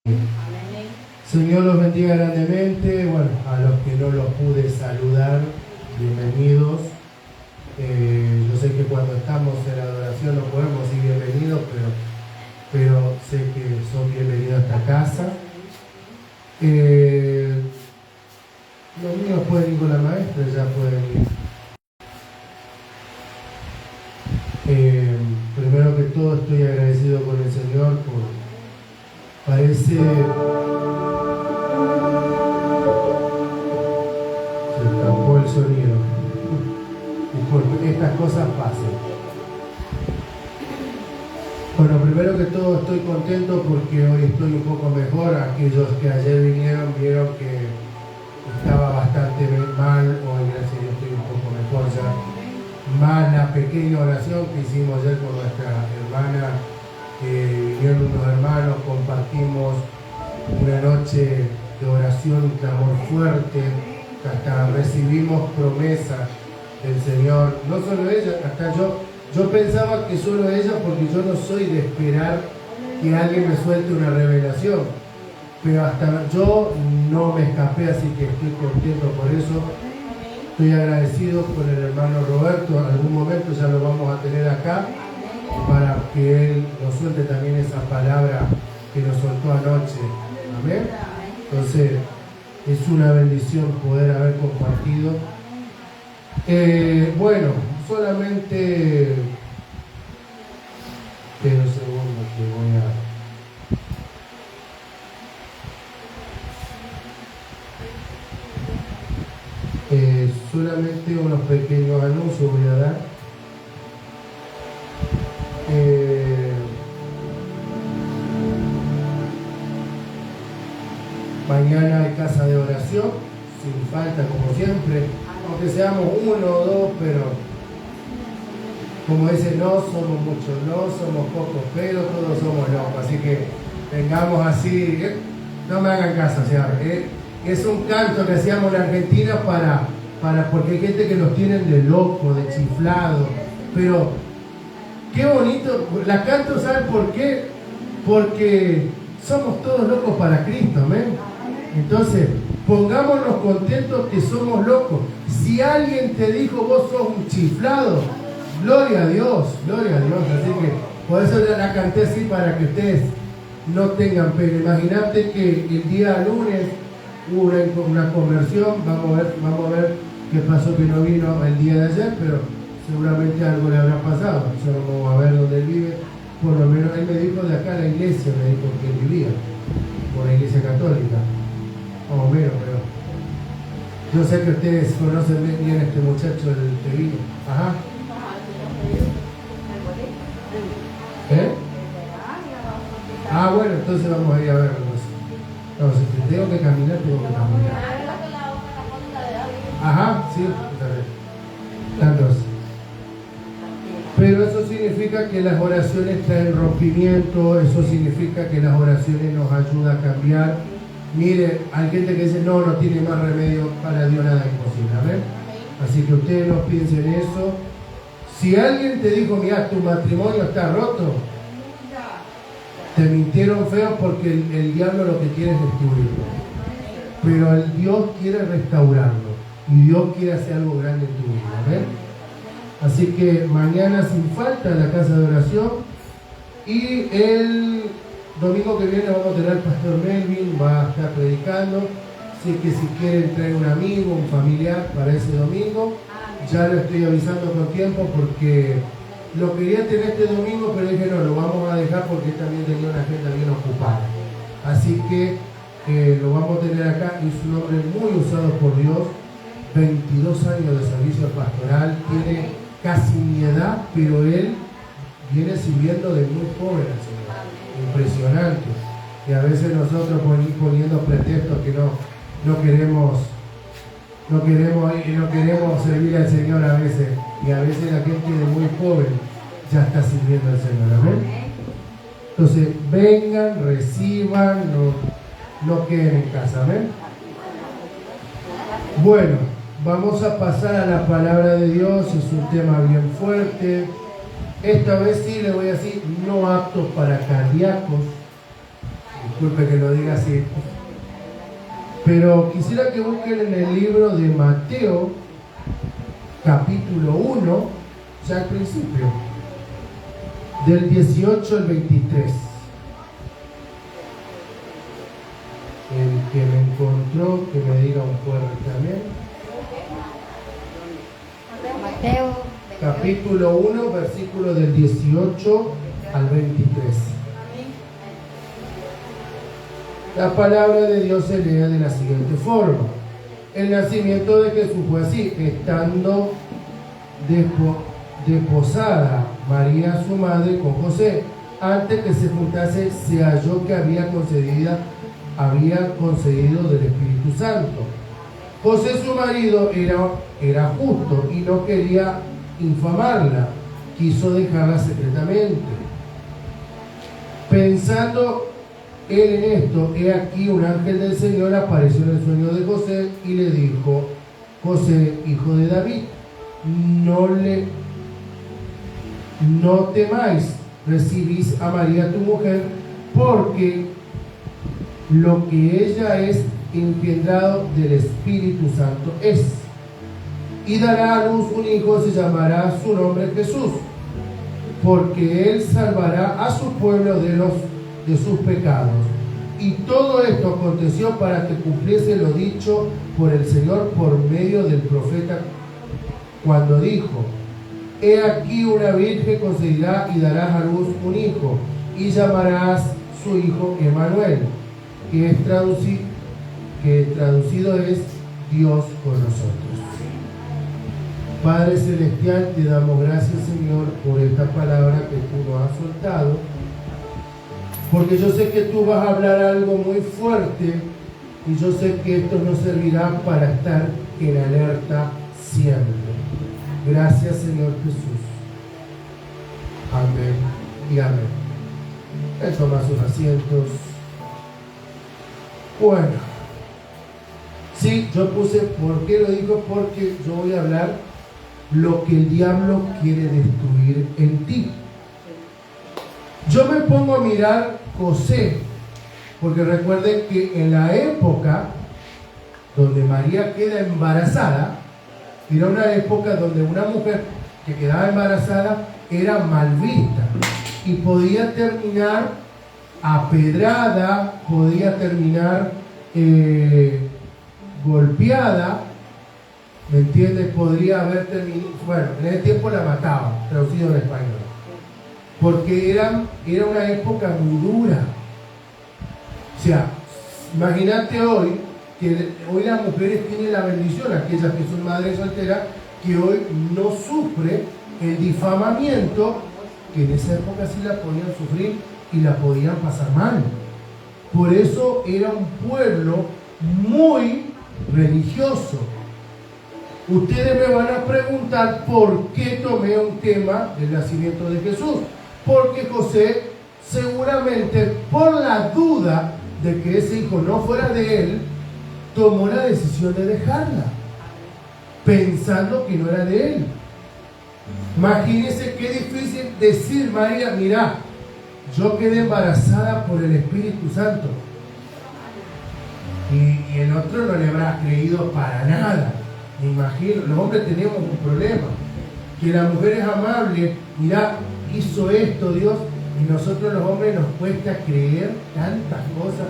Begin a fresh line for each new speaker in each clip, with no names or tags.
Señor los bendiga grandemente. Bueno, a los que no los pude saludar, bienvenidos. Yo sé que cuando estamos en la adoración no podemos decir bienvenidos, pero sé que son bienvenidos a esta casa. Los niños pueden ir con la maestra, ya pueden ir. Primero que todo estoy agradecido con el Señor parece... Se escapó el sonido. Disculpe, estas cosas pasan. Bueno, primero que todo estoy contento porque hoy estoy un poco mejor. Aquellos que ayer vinieron vieron que estaba bastante mal. Hoy gracias a Dios estoy un poco mejor ya. Más la pequeña oración que hicimos ayer con nuestra hermana, vinieron unos hermanos, compartimos una noche de oración, un clamor fuerte, hasta recibimos promesa del Señor. No solo ella, hasta yo pensaba que solo ella, porque yo no soy de esperar que alguien me suelte una revelación, pero hasta yo no me escapé, así que estoy contento por eso. Estoy agradecido con el hermano Roberto. En algún momento ya lo vamos a tener acá para que él nos suelte también esa palabra que nos soltó anoche. Amén. Entonces es una bendición poder haber compartido. Bueno, solamente espera un segundo que voy a... solamente unos pequeños anuncios voy a dar. Mañana hay casa de oración, sin falta como siempre, aunque seamos uno o dos, pero como dice, no somos muchos, no somos pocos, pero todos somos locos, así que tengamos así, no me hagan caso, o sea, es un canto que hacíamos en Argentina porque hay gente que nos tienen de loco, de chiflado, pero qué bonito, la canto, ¿saben por qué? Porque somos todos locos para Cristo, amén. Entonces, pongámonos contentos que somos locos. Si alguien te dijo vos sos un chiflado, gloria a Dios, así que por eso la canté así para que ustedes no tengan pena. Imagínate que el día lunes hubo una conversión, vamos a ver qué pasó que no vino el día de ayer, pero seguramente algo le habrá pasado. Yo vamos a ver dónde él vive, por lo menos él me dijo de acá a la iglesia, me dijo que él vivía, por la iglesia católica, más o menos, pero yo sé que ustedes conocen bien a este muchacho del que vino. Ajá. Bueno, entonces vamos a ir a verlo. No, si tengo que caminar, tengo que caminar. Ajá, sí, tantos. Pero eso significa que las oraciones traen rompimiento, eso significa que las oraciones nos ayudan a cambiar. Mire, hay gente que dice, no tiene más remedio, para Dios nada es imposible, ¿ven? Así que ustedes no piensen eso. Si alguien te dijo, mira, tu matrimonio está roto, te mintieron feo porque el diablo lo que quiere es destruirlo. Pero el Dios quiere restaurarlo. Y Dios quiere hacer algo grande en tu vida. ¿Ven? Así que mañana sin falta la casa de oración. Y el domingo que viene vamos a tener al pastor Melvin, va a estar predicando. Así que si quieren traer un amigo, un familiar para ese domingo, ya lo estoy avisando con tiempo porque lo quería tener este domingo, pero dije no, lo vamos a dejar porque también tenía una agenda bien ocupada. Así que lo vamos a tener acá. Es un hombre muy usado por Dios, 22 años de servicio pastoral, tiene casi mi edad, pero él viene sirviendo de muy joven al Señor. Impresionante. Y a veces nosotros poniendo pretextos que no queremos servir al Señor a veces, y a veces la gente de muy joven ya está sirviendo al Señor, ¿amén? Entonces vengan, reciban, no queden en casa, ¿amén? Bueno, vamos a pasar a la palabra de Dios. Es un tema bien fuerte. Esta vez sí le voy a decir, no aptos para cardíacos. Disculpe que lo diga así. Pero quisiera que busquen en el libro de Mateo, capítulo 1, ya al principio, del 18 al 23. El que me encontró, que me diga un fuerte amén.
Mateo,
Capítulo 1, versículo del 18 al 23. La palabra de Dios se lee de la siguiente forma. El nacimiento de Jesús fue así: estando desposada María su madre con José, antes que se juntase, se halló que había concedido del Espíritu Santo. José su marido era justo y no quería infamarla, quiso dejarla secretamente. Pensando él en esto, he aquí un ángel del Señor apareció en el sueño de José y le dijo: José, hijo de David, no temáis recibís a María tu mujer, porque lo que ella es engendrado del Espíritu Santo es, y dará a luz un hijo, se llamará su nombre Jesús, porque él salvará a su pueblo de sus pecados. Y todo esto aconteció para que cumpliese lo dicho por el Señor por medio del profeta, cuando dijo: he aquí una virgen concebirá y darás a luz un hijo, y llamarás su hijo Emmanuel, que traducido es Dios con nosotros. Padre Celestial, te damos gracias, Señor, por esta palabra que tú nos has soltado, porque yo sé que tú vas a hablar algo muy fuerte, y yo sé que esto nos servirá para estar en alerta siempre. Gracias, Señor Jesús. Amén y amén. Toma sus asientos. Bueno, sí, yo puse, ¿por qué lo digo? Porque yo voy a hablar lo que el diablo quiere destruir en ti. Yo me pongo a mirar José, porque recuerden que en la época donde María queda embarazada, era una época donde una mujer que quedaba embarazada era mal vista y podía terminar apedrada, podía terminar golpeada, ¿me entiendes? Podría haber terminado, bueno, en ese tiempo la mataban, traducido al español, porque era una época muy dura. O sea, imagínate hoy, que hoy las mujeres tienen la bendición, aquellas que son madres solteras, que hoy no sufre el difamamiento que en esa época sí la podían sufrir y la podían pasar mal. Por eso era un pueblo muy religioso. Ustedes me van a preguntar por qué tomé un tema del nacimiento de Jesús. Porque José, seguramente por la duda de que ese hijo no fuera de él, tomó la decisión de dejarla, pensando que no era de él. Imagínense qué difícil decir: María, mira, yo quedé embarazada por el Espíritu Santo. Y el otro no le habrá creído para nada. Me imagino, los hombres tenemos un problema, que la mujer es amable, mira, hizo esto Dios, y nosotros los hombres nos cuesta creer tantas cosas,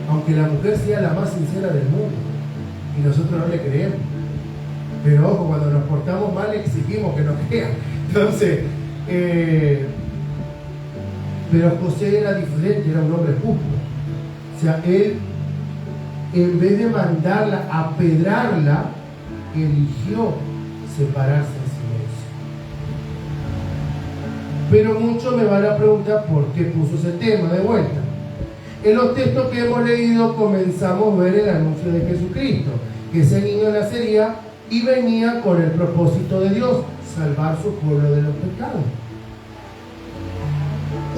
aunque la mujer sea la más sincera del mundo, y nosotros no le creemos. Pero ojo, cuando nos portamos mal exigimos que nos crean. Entonces, pero José era diferente, era un hombre justo. O sea, él, en vez de mandarla, apedrarla, eligió separarse en silencio. Pero muchos me van a preguntar por qué puso ese tema de vuelta. En los textos que hemos leído comenzamos a ver el anuncio de Jesucristo, que ese niño nacería y venía con el propósito de Dios, salvar su pueblo de los pecados.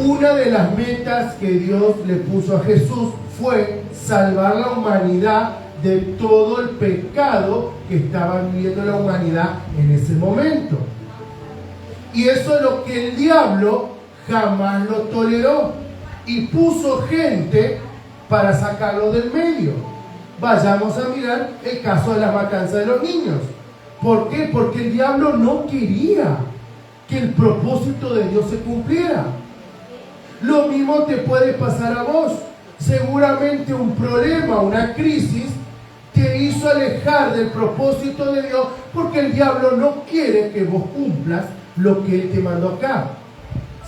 Una de las metas que Dios le puso a Jesús fue salvar la humanidad de todo el pecado que estaba viviendo la humanidad en ese momento. Y eso es lo que el diablo jamás lo toleró. Y puso gente para sacarlo del medio. Vayamos a mirar el caso de la matanza de los niños. ¿Por qué? Porque el diablo no quería que el propósito de Dios se cumpliera. Lo mismo te puede pasar a vos. Seguramente un problema, una crisis, te hizo alejar del propósito de Dios porque el diablo no quiere que vos cumplas lo que Él te mandó acá.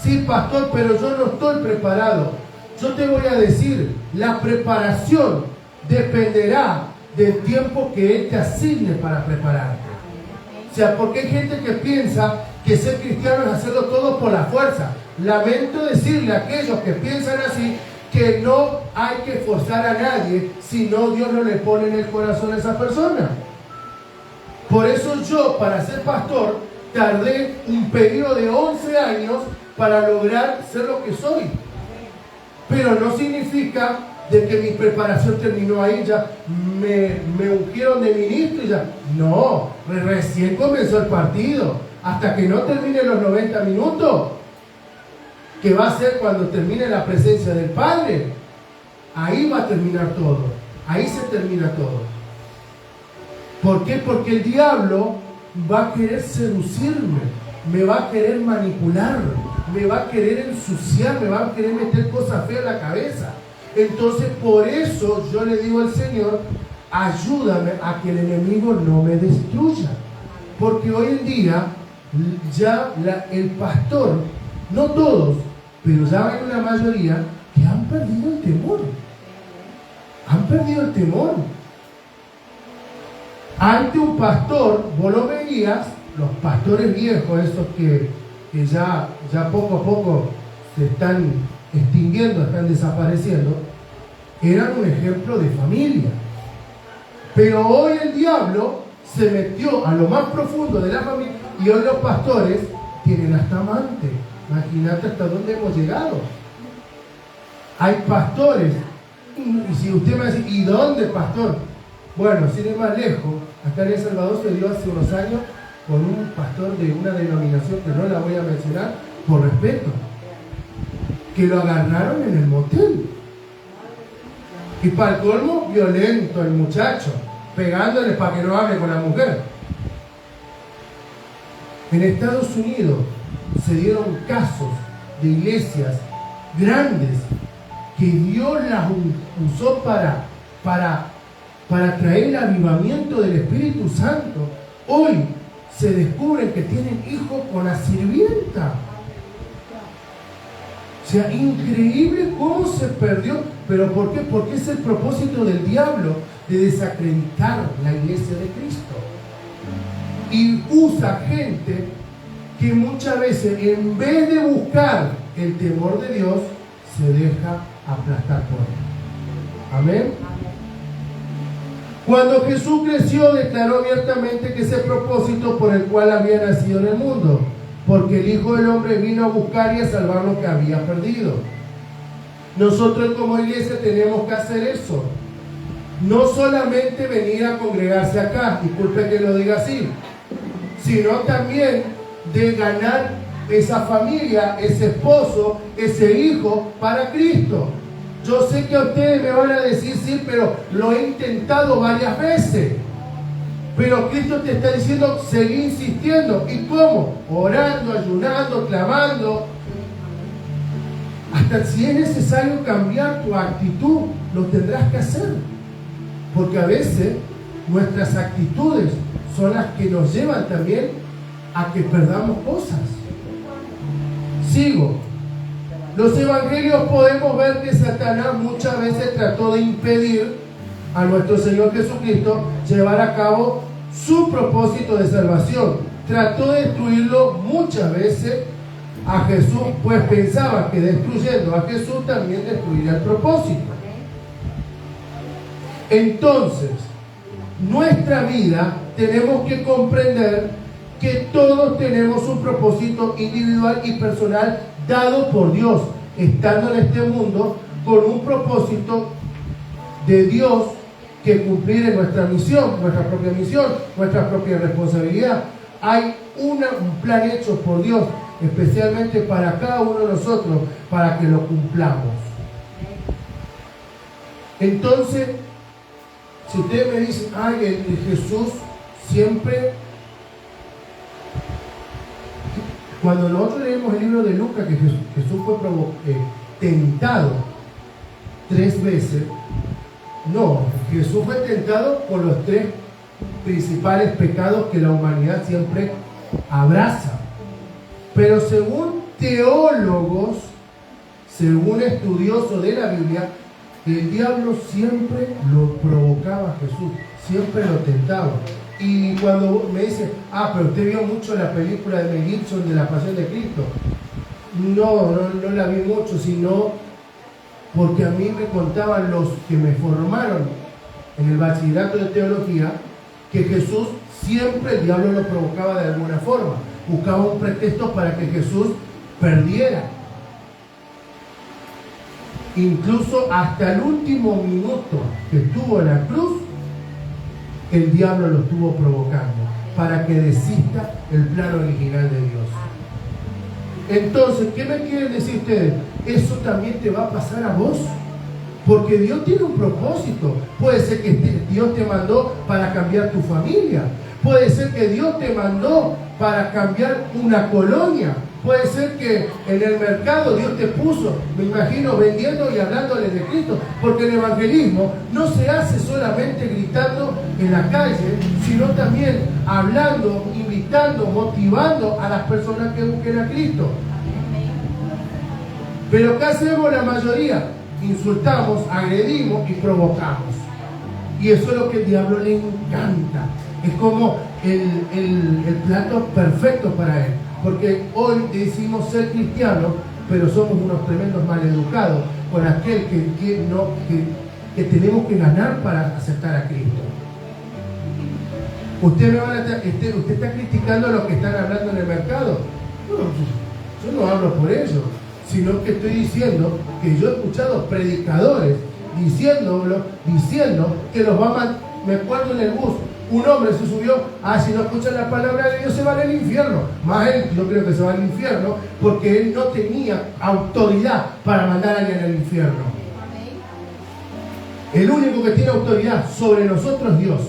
Sí, pastor, pero yo no estoy preparado. Yo te voy a decir, la preparación dependerá del tiempo que Él te asigne para prepararte. O sea, porque hay gente que piensa que ser cristiano es hacerlo todo por la fuerza. Lamento decirle a aquellos que piensan así que no hay que forzar a nadie, si no Dios no le pone en el corazón a esa persona. Por eso yo, para ser pastor, tardé un periodo de 11 años para lograr ser lo que soy. Pero no significa de que mi preparación terminó ahí, ya me ungieron de ministro y ya. No, recién comenzó el partido. Hasta que no termine los 90 minutos, que va a ser cuando termine la presencia del Padre, ahí va a terminar todo. Ahí se termina todo. ¿Por qué? Porque el diablo va a querer seducirme, me va a querer manipular, me va a querer ensuciar, me va a querer meter cosas feas en la cabeza. Entonces, por eso yo le digo al Señor, ayúdame a que el enemigo no me destruya. Porque hoy en día, ya el pastor, no todos, pero ya hay una mayoría que han perdido el temor. Han perdido el temor. Ante un pastor, vos lo veías, los pastores viejos, esos que ya poco a poco se están extinguiendo, están desapareciendo, eran un ejemplo de familia. Pero hoy el diablo se metió a lo más profundo de la familia y hoy los pastores tienen hasta amante. Imagínate hasta dónde hemos llegado. Hay pastores, y si usted me dice, ¿y dónde, pastor? Bueno, sin ir más lejos, acá en El Salvador se dio hace unos años con un pastor de una denominación que no la voy a mencionar por respeto, que lo agarraron en el motel. Y para el colmo, violento el muchacho, pegándole para que no hable con la mujer. En Estados Unidos se dieron casos de iglesias grandes que Dios las usó para traer el avivamiento del Espíritu Santo. Hoy se descubren que tienen hijos con la sirvienta. O sea, increíble cómo se perdió. ¿Pero por qué? Porque es el propósito del diablo de desacreditar la iglesia de Cristo. Y usa gente que muchas veces, en vez de buscar el temor de Dios, se deja aplastar por él. Amén. Cuando Jesús creció, declaró abiertamente que ese propósito por el cual había nacido en el mundo, porque el Hijo del Hombre vino a buscar y a salvar lo que había perdido. Nosotros como iglesia tenemos que hacer eso. No solamente venir a congregarse acá, disculpe que lo diga así, sino también de ganar esa familia, ese esposo, ese hijo para Cristo. Yo sé que a ustedes me van a decir, sí, pero lo he intentado varias veces. Pero Cristo te está diciendo, seguí insistiendo. ¿Y cómo? Orando, ayunando, clamando. Hasta si es necesario cambiar tu actitud, lo tendrás que hacer. Porque a veces nuestras actitudes son las que nos llevan también a que perdamos cosas. Sigo. Los evangelios podemos ver que Satanás muchas veces trató de impedir a nuestro Señor Jesucristo llevar a cabo su propósito de salvación. Trató de destruirlo muchas veces a Jesús, pues pensaba que destruyendo a Jesús también destruiría el propósito. Entonces, nuestra vida tenemos que comprender que todos tenemos un propósito individual y personal dado por Dios, estando en este mundo con un propósito de Dios que cumplir en nuestra misión, nuestra propia responsabilidad. Hay un plan hecho por Dios, especialmente para cada uno de nosotros, para que lo cumplamos. Entonces, si ustedes me dicen, ay, Jesús siempre, cuando nosotros leemos el libro de Lucas, que Jesús fue tentado 3 veces, no, Jesús fue tentado por los 3 principales pecados que la humanidad siempre abraza. Pero según teólogos, según estudiosos de la Biblia, el diablo siempre lo provocaba a Jesús, siempre lo tentaba. Y cuando me dice, pero usted vio mucho la película de Mel Gibson de La Pasión de Cristo. No la vi mucho, sino porque a mí me contaban los que me formaron en el bachillerato de teología, que Jesús siempre el diablo lo provocaba de alguna forma, buscaba un pretexto para que Jesús perdiera. Incluso hasta el último minuto que estuvo en la cruz, el diablo lo estuvo provocando para que desista el plan original de Dios. Entonces, ¿qué me quieren decir ustedes? Eso también te va a pasar a vos, porque Dios tiene un propósito. Puede ser que Dios te mandó para cambiar tu familia, puede ser que Dios te mandó para cambiar una colonia, puede ser que en el mercado Dios te puso, me imagino, vendiendo y hablándoles de Cristo, porque el evangelismo no se hace solamente gritando en la calle, sino también hablando, invitando, motivando a las personas que busquen a Cristo. Pero ¿qué hacemos la mayoría? Insultamos, agredimos y provocamos. Y eso es lo que el diablo le encanta. Es como el plato perfecto para él. Porque hoy decimos ser cristianos, pero somos unos tremendos maleducados con aquel que tenemos que ganar para aceptar a Cristo. Usted está criticando a los que están hablando en el mercado. No, yo no hablo por ellos, sino que estoy diciendo que yo he escuchado predicadores diciendo que los va a matar. Me acuerdo en el bus, un hombre se subió, si no escuchan la palabra de Dios se va al infierno. Más él, yo creo que se va al infierno porque él no tenía autoridad para mandar a alguien al infierno. El único que tiene autoridad sobre nosotros es Dios.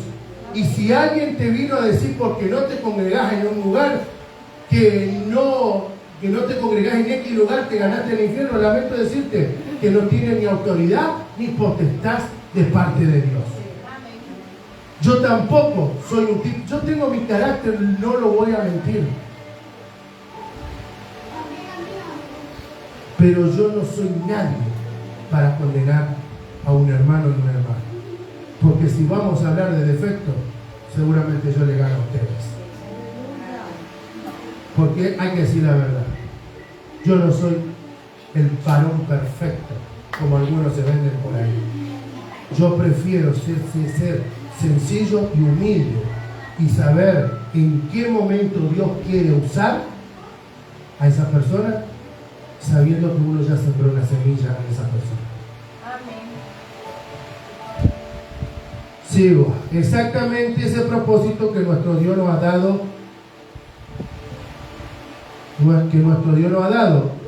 Y si alguien te vino a decir porque no te congregás en un lugar que no te congregás en X lugar, te ganaste el infierno, lamento decirte que no tiene ni autoridad ni potestad de parte de Dios. Yo tampoco soy un tipo, yo tengo mi carácter, no lo voy a mentir. Pero yo no soy nadie para condenar a un hermano y una hermana. Porque si vamos a hablar de defectos, seguramente yo le gano a ustedes. Porque hay que decir la verdad. Yo no soy el varón perfecto, como algunos se venden por ahí. Yo prefiero ser sencillo y humilde y saber en qué momento Dios quiere usar a esa persona, sabiendo que uno ya sembró una semilla en esa persona.
Amén.
Sigo. Exactamente ese propósito que nuestro Dios nos ha dado,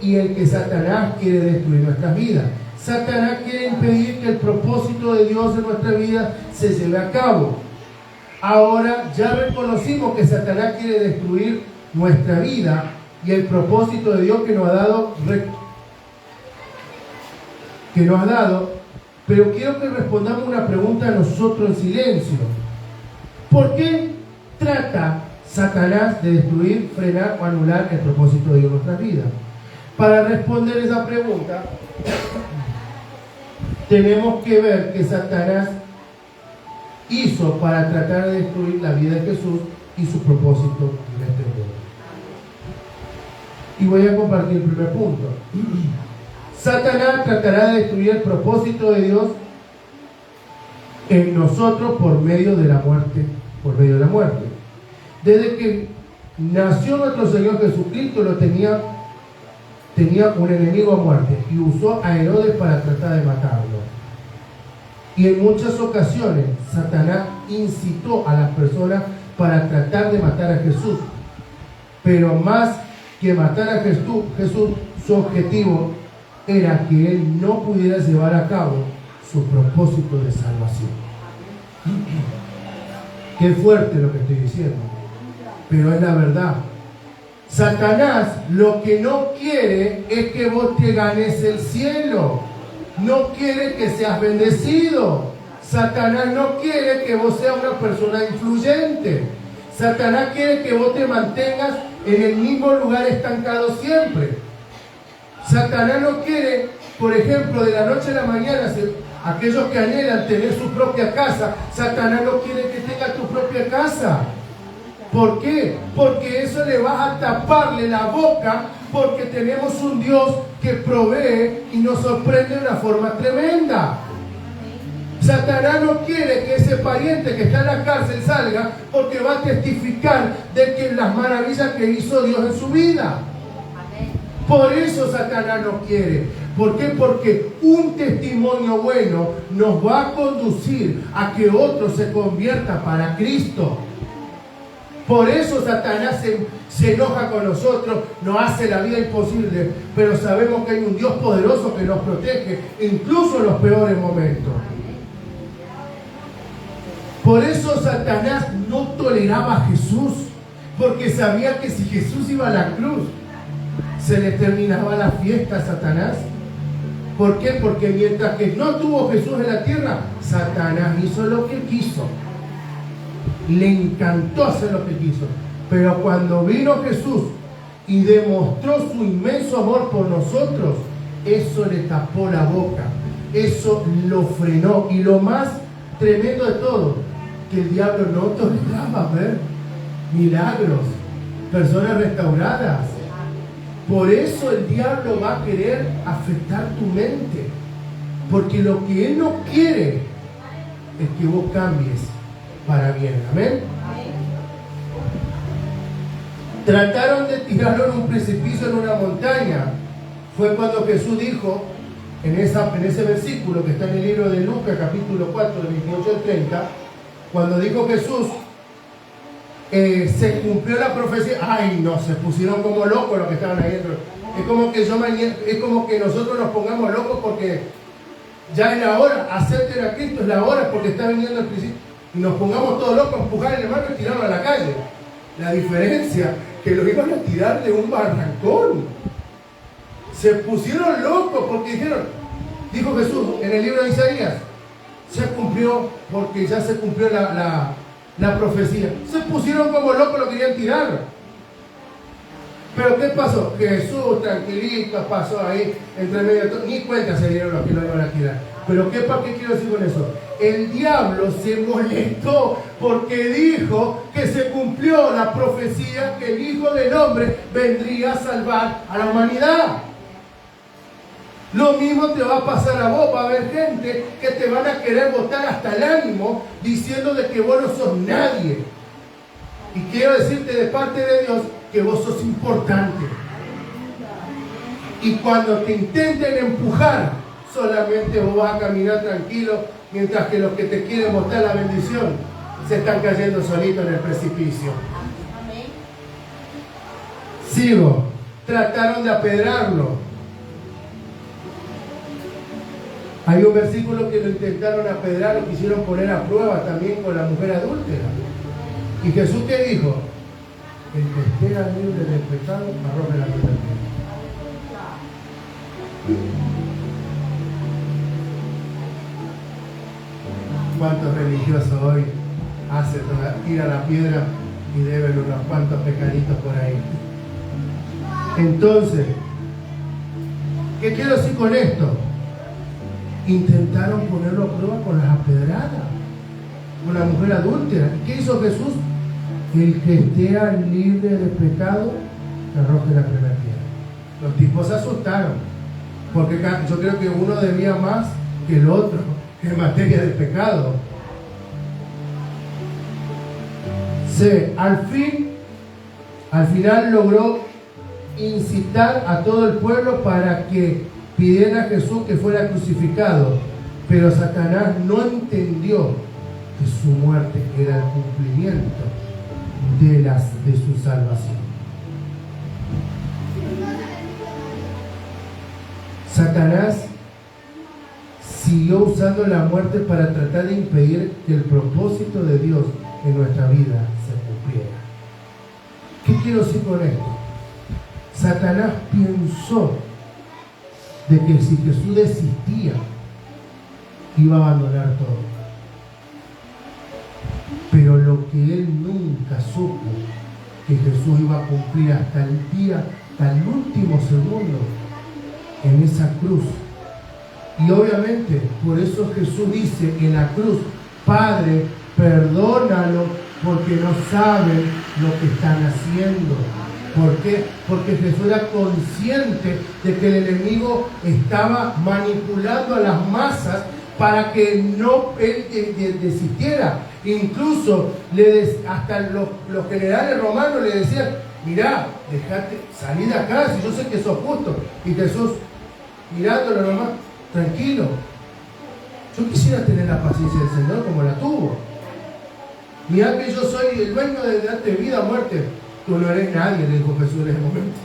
y el que Satanás quiere destruir nuestras vidas. Satanás quiere impedir que el propósito de Dios en nuestra vida se lleve a cabo. Ahora ya reconocimos que Satanás quiere destruir nuestra vida y el propósito de Dios que nos ha dado, pero quiero que respondamos una pregunta a nosotros en silencio. ¿Por qué trata Satanás de destruir, frenar o anular el propósito de Dios en nuestras vidas? Para responder esa pregunta, tenemos que ver que Satanás hizo para tratar de destruir la vida de Jesús y su propósito en este mundo. Y voy a compartir el primer punto. Satanás tratará de destruir el propósito de Dios en nosotros por medio de la muerte. Desde que nació nuestro Señor Jesucristo, tenía un enemigo a muerte y usó a Herodes para tratar de matarlo. Y en muchas ocasiones Satanás incitó a las personas para tratar de matar a Jesús. Pero más que matar a Jesús, su objetivo era que él no pudiera llevar a cabo su propósito de salvación. Qué fuerte lo que estoy diciendo, pero es la verdad. Satanás lo que no quiere es que vos te ganes el cielo. No quiere que seas bendecido. Satanás no quiere que vos seas una persona influyente. Satanás quiere que vos te mantengas en el mismo lugar estancado siempre. Satanás no quiere, por ejemplo, de la noche a la mañana, aquellos que anhelan tener su propia casa, Satanás no quiere que tengas tu propia casa. ¿Por qué? Porque eso le vas a taparle la boca, porque tenemos un Dios que provee y nos sorprende de una forma tremenda. Satanás no quiere que ese pariente que está en la cárcel salga, porque va a testificar de que las maravillas que hizo Dios en su vida. Por eso Satanás no quiere. ¿Por qué? Porque un testimonio bueno nos va a conducir a que otro se convierta para Cristo. Por eso Satanás se enoja con nosotros, nos hace la vida imposible, pero sabemos que hay un Dios poderoso que nos protege, incluso en los peores momentos. Por eso Satanás no toleraba a Jesús, porque sabía que si Jesús iba a la cruz, se le terminaba la fiesta a Satanás. ¿Por qué? Porque mientras que no tuvo Jesús en la tierra, Satanás hizo lo que quiso. Le encantó hacer lo que quiso. Pero cuando vino Jesús y demostró su inmenso amor por nosotros, eso le tapó la boca. Eso lo frenó. Y lo más tremendo de todo, que el diablo no toleraba ver milagros, personas restauradas. Por eso el diablo va a querer afectar tu mente, porque lo que él no quiere es que vos cambies para bien. Amén. Trataron de tirarlo en un precipicio, en una montaña. Fue cuando Jesús dijo, en ese versículo que está en el libro de Lucas, capítulo 4, de 28 al 30, cuando dijo Jesús, se cumplió la profecía. Ay, no, se pusieron como locos los que estaban ahí dentro. Es como que nosotros nos pongamos locos porque ya es la hora, acepten a Cristo, es la hora porque está viniendo el principio. Y nos pongamos todos locos, empujar el hermano y tirarlo a la calle. La diferencia, que lo iban a tirar de un barrancón. Se pusieron locos porque dijo Jesús en el libro de Isaías, se cumplió, porque ya se cumplió la profecía. Se pusieron como locos, lo querían tirar. Pero ¿qué pasó? Jesús tranquilito pasó ahí entre medio de todo, ni cuenta se dieron los que lo iban a tirar. Pero ¿qué quiero decir con eso? El diablo se molestó porque dijo que se cumplió la profecía que el Hijo del Hombre vendría a salvar a la humanidad. Lo mismo te va a pasar a vos. Va a haber gente que te van a querer botar hasta el ánimo diciendo de que vos no sos nadie. Y quiero decirte de parte de Dios que vos sos importante. Y cuando te intenten empujar, solamente vos vas a caminar tranquilo, mientras que los que te quieren botar la bendición se están cayendo solitos en el precipicio. Sigo. Trataron de apedrearlo. Hay un versículo que lo intentaron apedrear, lo quisieron poner a prueba también con la mujer adúltera. ¿Y Jesús qué dijo? El que esté libre del pecado, arroje la primera piedra. ¿Cuántos religiosos hoy tira la piedra y deben unos cuantos pecaditos por ahí? Entonces, ¿qué quiero decir con esto? Intentaron ponerlo a prueba con las apedradas, con la mujer adúltera. ¿Y qué hizo Jesús? El que esté libre de pecado, que arroje la primera piedra. Los tipos se asustaron, porque yo creo que uno debía más que el otro en materia de pecado. Al final logró incitar a todo el pueblo para que pidiera a Jesús que fuera crucificado, pero Satanás no entendió que su muerte era el cumplimiento de su salvación. Satanás siguió usando la muerte para tratar de impedir que el propósito de Dios en nuestra vida se cumpliera. ¿Qué quiero decir con esto? Satanás pensó de que si Jesús desistía, iba a abandonar todo. Pero lo que él nunca supo, que Jesús iba a cumplir hasta el día, hasta el último segundo, en esa cruz. Y obviamente, por eso Jesús dice en la cruz: Padre, perdónalo, porque no saben lo que están haciendo. ¿Por qué? Porque Jesús era consciente de que el enemigo estaba manipulando a las masas para que no él desistiera. Incluso hasta los generales romanos le decían: mirá, dejate, salí de acá, si yo sé que sos justo. Y Jesús, mirándolo nomás, tranquilo. Yo quisiera tener la paciencia del Señor como la tuvo. Mirá que yo soy el dueño de darte vida o muerte. Tú no eres nadie, le dijo Jesús en ese momento.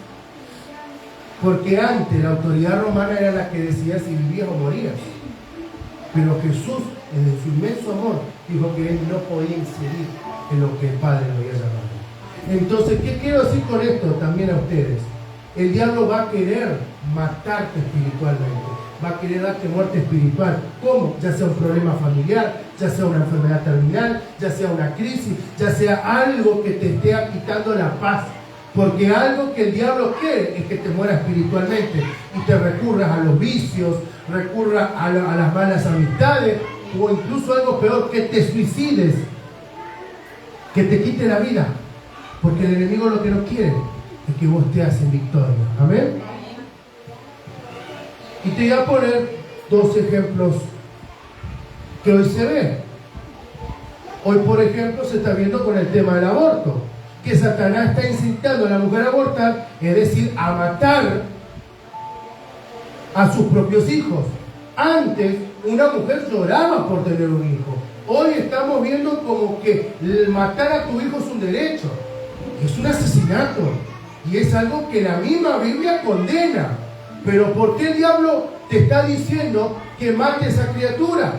Porque antes la autoridad romana era la que decía si vivías o morías. Pero Jesús, en su inmenso amor, dijo que él no podía incidir en lo que el Padre lo había llamado. Entonces, ¿qué quiero decir con esto también a ustedes? El diablo va a querer matarte espiritualmente, va a querer darte muerte espiritual. ¿Cómo? Ya sea un problema familiar, ya sea una enfermedad terminal, ya sea una crisis, ya sea algo que te esté quitando la paz. Porque algo que el diablo quiere es que te mueras espiritualmente y te recurras a los vicios, recurras a las malas amistades, o incluso algo peor, que te suicides, que te quite la vida. Porque el enemigo lo que no quiere es que vos estés en victoria. Amén. Y te voy a poner dos ejemplos que hoy se ven. Hoy, por ejemplo, se está viendo con el tema del aborto, que Satanás está incitando a la mujer a abortar, es decir, a matar a sus propios hijos. Antes, una mujer lloraba por tener un hijo. Hoy estamos viendo como que matar a tu hijo es un derecho. Es un asesinato. Y es algo que la misma Biblia condena. Pero ¿por qué el diablo te está diciendo que mate a esa criatura?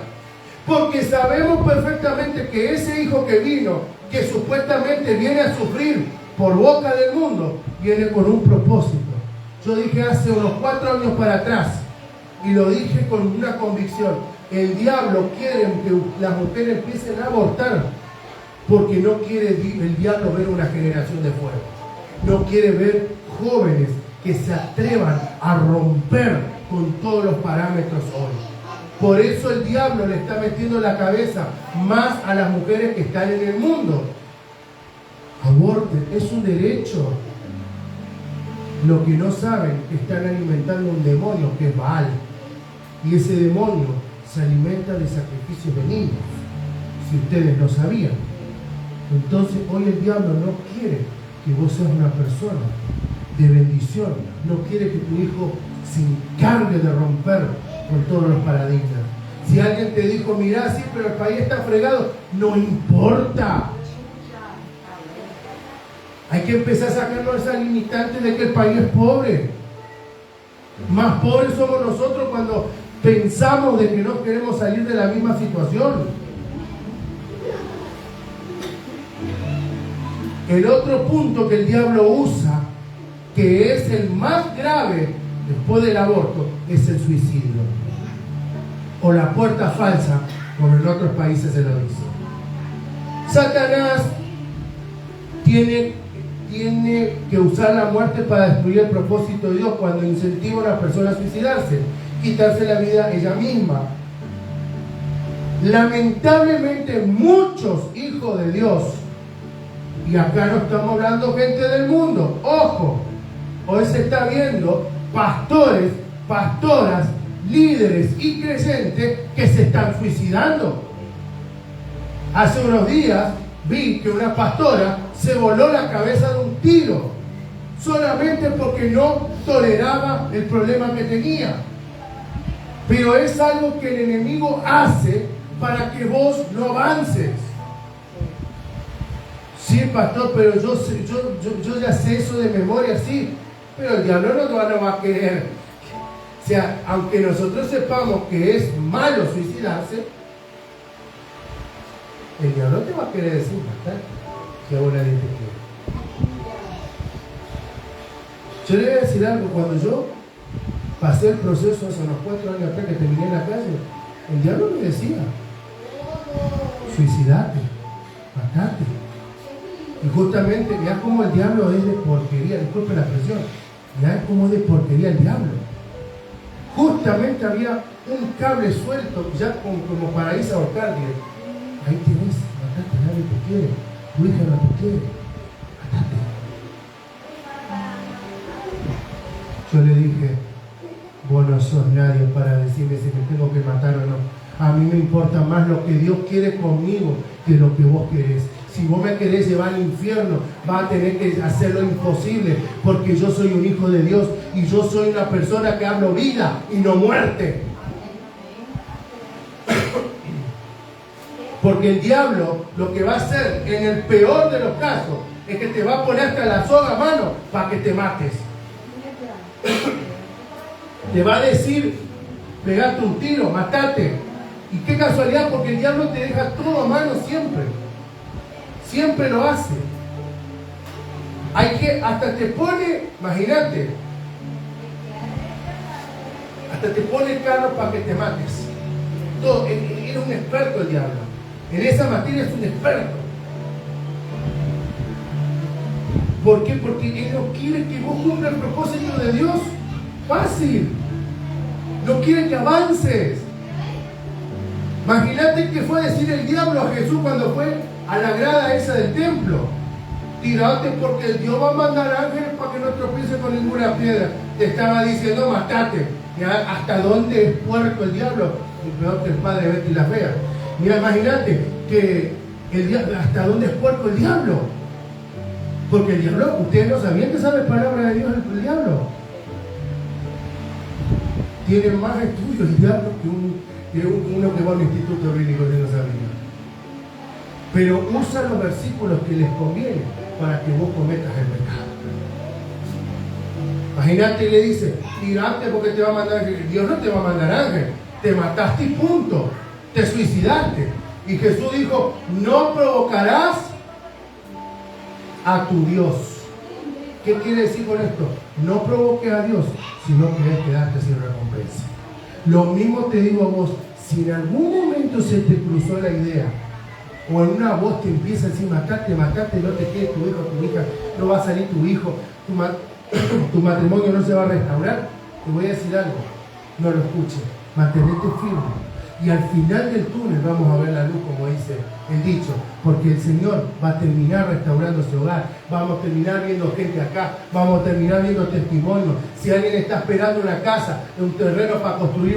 Porque sabemos perfectamente que ese hijo que vino, que supuestamente viene a sufrir por boca del mundo, viene con un propósito. Yo dije hace unos 4 años para atrás, y lo dije con una convicción: el diablo quiere que las mujeres empiecen a abortar, porque no quiere el diablo ver una generación de fuego. No quiere ver jóvenes que se atrevan a romper con todos los parámetros hoy. Por eso el diablo le está metiendo la cabeza más a las mujeres que están en el mundo. Aborten, es un derecho. Lo que no saben es que están alimentando un demonio que es Baal. Y ese demonio se alimenta de sacrificios de niños, si ustedes no sabían. Entonces hoy el diablo no quiere que vos seas una persona de bendición. No quiere que tu hijo se encargue de romper con todos los paradigmas. Si alguien te dijo: mirá, sí, pero el país está fregado, no importa. Hay que empezar a sacarnos esa limitante de que el país es pobre. Más pobres somos nosotros cuando pensamos de que no queremos salir de la misma situación. El otro punto que el diablo usa, que es el más grave después del aborto, es el suicidio. O la puerta falsa, como en otros países se lo dice. Satanás tiene que usar la muerte para destruir el propósito de Dios cuando incentiva a una persona a suicidarse, quitarse la vida ella misma. Lamentablemente muchos hijos de Dios, y acá no estamos hablando gente del mundo, ojo, hoy se está viendo pastores, pastoras, líderes y creyentes que se están suicidando. Hace unos días vi que una pastora se voló la cabeza de un tiro solamente porque no toleraba el problema que tenía. Pero es algo que el enemigo hace para que vos no avances. Sí, pastor, pero yo ya sé eso de memoria, sí, pero el diablo no va a querer. sea, aunque nosotros sepamos que es malo suicidarse, el diablo te va a querer decir bastante que ahora nadie te quiere. Yo le voy a decir algo, cuando yo pasé el proceso hace unos 4 años atrás que terminé en la calle, el diablo me decía, suicidate, matate. Y justamente, mirá cómo el diablo es de porquería, disculpe la expresión, mirá cómo es de porquería el diablo. Justamente había un cable suelto, ya como para irse a ahorcar, ahí tienes, matate, nadie te quiere, tu hija no te quiere, matate. Yo le dije, vos no sos nadie para decirme si me tengo que matar o no. A mí me importa más lo que Dios quiere conmigo que lo que vos querés. Si vos me querés llevar al infierno, vas a tener que hacer lo imposible, porque yo soy un hijo de Dios y yo soy una persona que hablo vida y no muerte. Porque el diablo lo que va a hacer en el peor de los casos es que te va a poner hasta la soga a mano para que te mates. Te va a decir, pegate un tiro, matate. Y qué casualidad, porque el diablo te deja todo a mano siempre. Siempre lo hace. Hasta te pone, imagínate, hasta te pone carro para que te mates. Todo, era un experto el diablo. En esa materia es un experto. ¿Por qué? Porque él no quiere que vos cumplas el propósito de Dios. Fácil. No quiere que avances. Imagínate que fue a decir el diablo a Jesús cuando fue a la grada esa del templo. Tirate porque el Dios va a mandar ángeles para que no tropiece con ninguna piedra. Te estaba diciendo, matate. Mira, ¿hasta dónde es puerco el diablo? Y peor que el padre Betty la fea. Mira, imagínate que el diablo, ¿hasta dónde es puerco el diablo? Porque el diablo, ustedes no sabían que sabe palabra de Dios el diablo. Tiene más estudios el diablo que uno que va a un instituto bíblico, yo no sabía. Pero usa los versículos que les conviene para que vos cometas el pecado. Imagínate, le dice, tirate porque te va a mandar ángel. Dios no te va a mandar ángel, te mataste y punto, te suicidaste. Y Jesús dijo, no provocarás a tu Dios. ¿Qué quiere decir con esto? No provoques a Dios, sino que quedarte sin recompensa. Lo mismo te digo a vos, si en algún momento se te cruzó la idea, o en una voz te empieza a decir, matate, no te quiere tu hijo, tu hija, no va a salir tu hijo, tu matrimonio no se va a restaurar, te voy a decir algo, no lo escuches, mantenete firme. Y al final del túnel vamos a ver la luz, como dice el dicho, porque el Señor va a terminar restaurando ese hogar, vamos a terminar viendo gente acá, vamos a terminar viendo testimonios. Si alguien está esperando una casa, un terreno para construir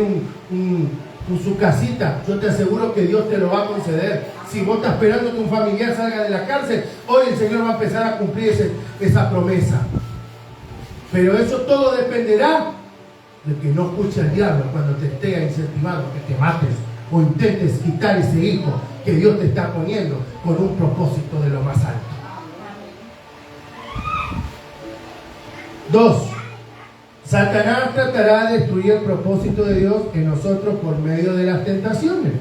su casita, yo te aseguro que Dios te lo va a conceder. Si vos estás esperando que un familiar salga de la cárcel, hoy el Señor va a empezar a cumplir esa promesa. Pero eso todo dependerá de que no escuche al diablo cuando te esté incentivando que te mates o intentes quitar ese hijo que Dios te está poniendo con un propósito de lo más alto. 2. Satanás tratará de destruir el propósito de Dios en nosotros por medio de las tentaciones.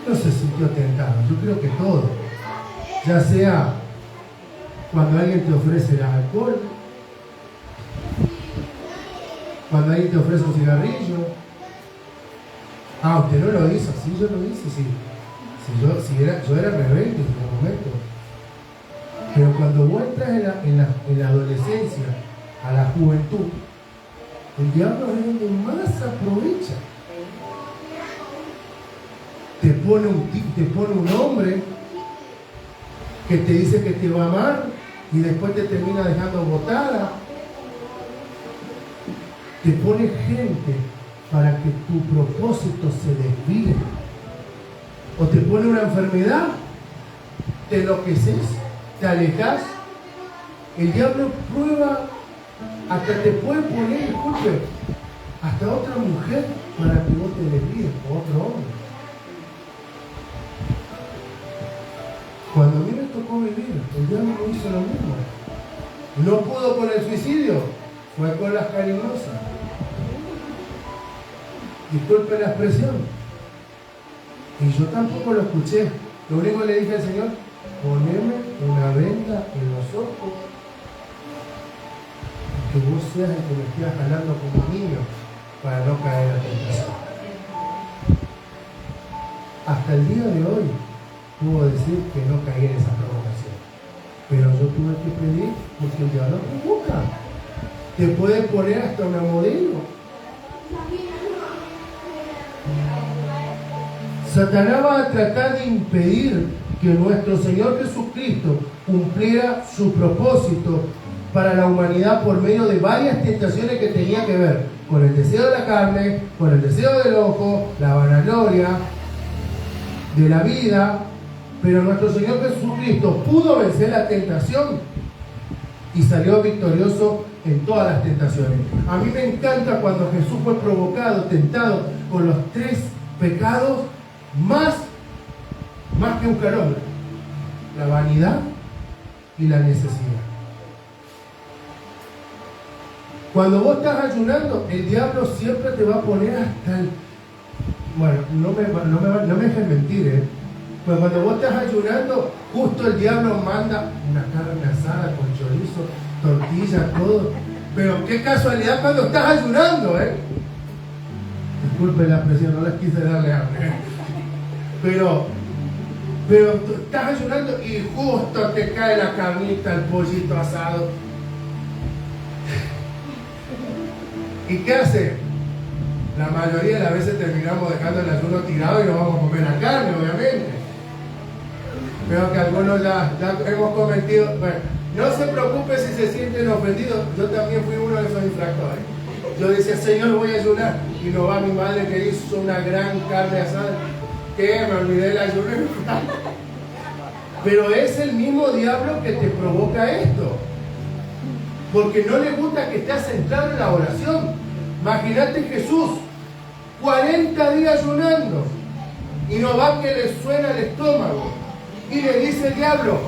No se sintió tentado, yo creo que todo, ya sea cuando alguien te ofrece el alcohol, cuando alguien te ofrece un cigarrillo. Usted no lo hizo, sí, yo lo hice, sí. Yo era rebelde en ese momento. Pero cuando vos entras en la adolescencia, a la juventud, el diablo es donde más aprovecha. Te pone un hombre que te dice que te va a amar y después te termina dejando botada. Te pone gente para que tu propósito se desvíe. O te pone una enfermedad, te enloqueces, te alejas. El diablo prueba, hasta te puede poner, disculpe, hasta otra mujer para que vos te desvíes, o otro hombre. Cuando a mí me tocó vivir, el diablo no hizo lo mismo. No pudo con el suicidio, fue con las cariñosas. Disculpe la expresión. Y yo tampoco lo escuché. Lo único que le dije al Señor, poneme una venda en los ojos, que vos seas el que me estés jalando como niño para no caer en la tentación. Hasta el día de hoy puedo decir que no caí en esa provocación, pero yo tuve que pedir porque el diablo provoca. Te puede poner hasta una modelo. Satanás va a tratar de impedir que nuestro Señor Jesucristo cumpliera su propósito para la humanidad por medio de varias tentaciones que tenía que ver con el deseo de la carne, con el deseo del ojo, la vanagloria de la vida, pero nuestro Señor Jesucristo pudo vencer la tentación y salió victorioso en todas las tentaciones. A mí me encanta cuando Jesús fue provocado, tentado con los 3 pecados más que buscar hombre: la vanidad y la necesidad. Cuando vos estás ayunando, el diablo siempre te va a poner hasta el... Bueno, no me dejen mentir, pues cuando vos estás ayunando, justo el diablo manda una carne asada con chorizo, tortilla, todo. Pero qué casualidad cuando estás ayunando, Disculpe la expresión, no les quise darle hambre. Pero tú estás ayunando y justo te cae la carnita, el pollito asado. ¿Y qué hace? La mayoría de las veces terminamos dejando el ayuno tirado y nos vamos a comer la carne, obviamente. Veo que algunos ya hemos cometido. Bueno, no se preocupe si se sienten ofendidos. Yo también fui uno de esos infractores. Yo decía, Señor, voy a ayunar. Y no va mi madre que hizo una gran carne asada. Que me olvidé el ayuno. Pero es el mismo diablo que te provoca esto. Porque no le gusta que estés centrado en la oración. Imagínate Jesús, 40 días ayunando, y no va que le suena el estómago. Y le dice el diablo,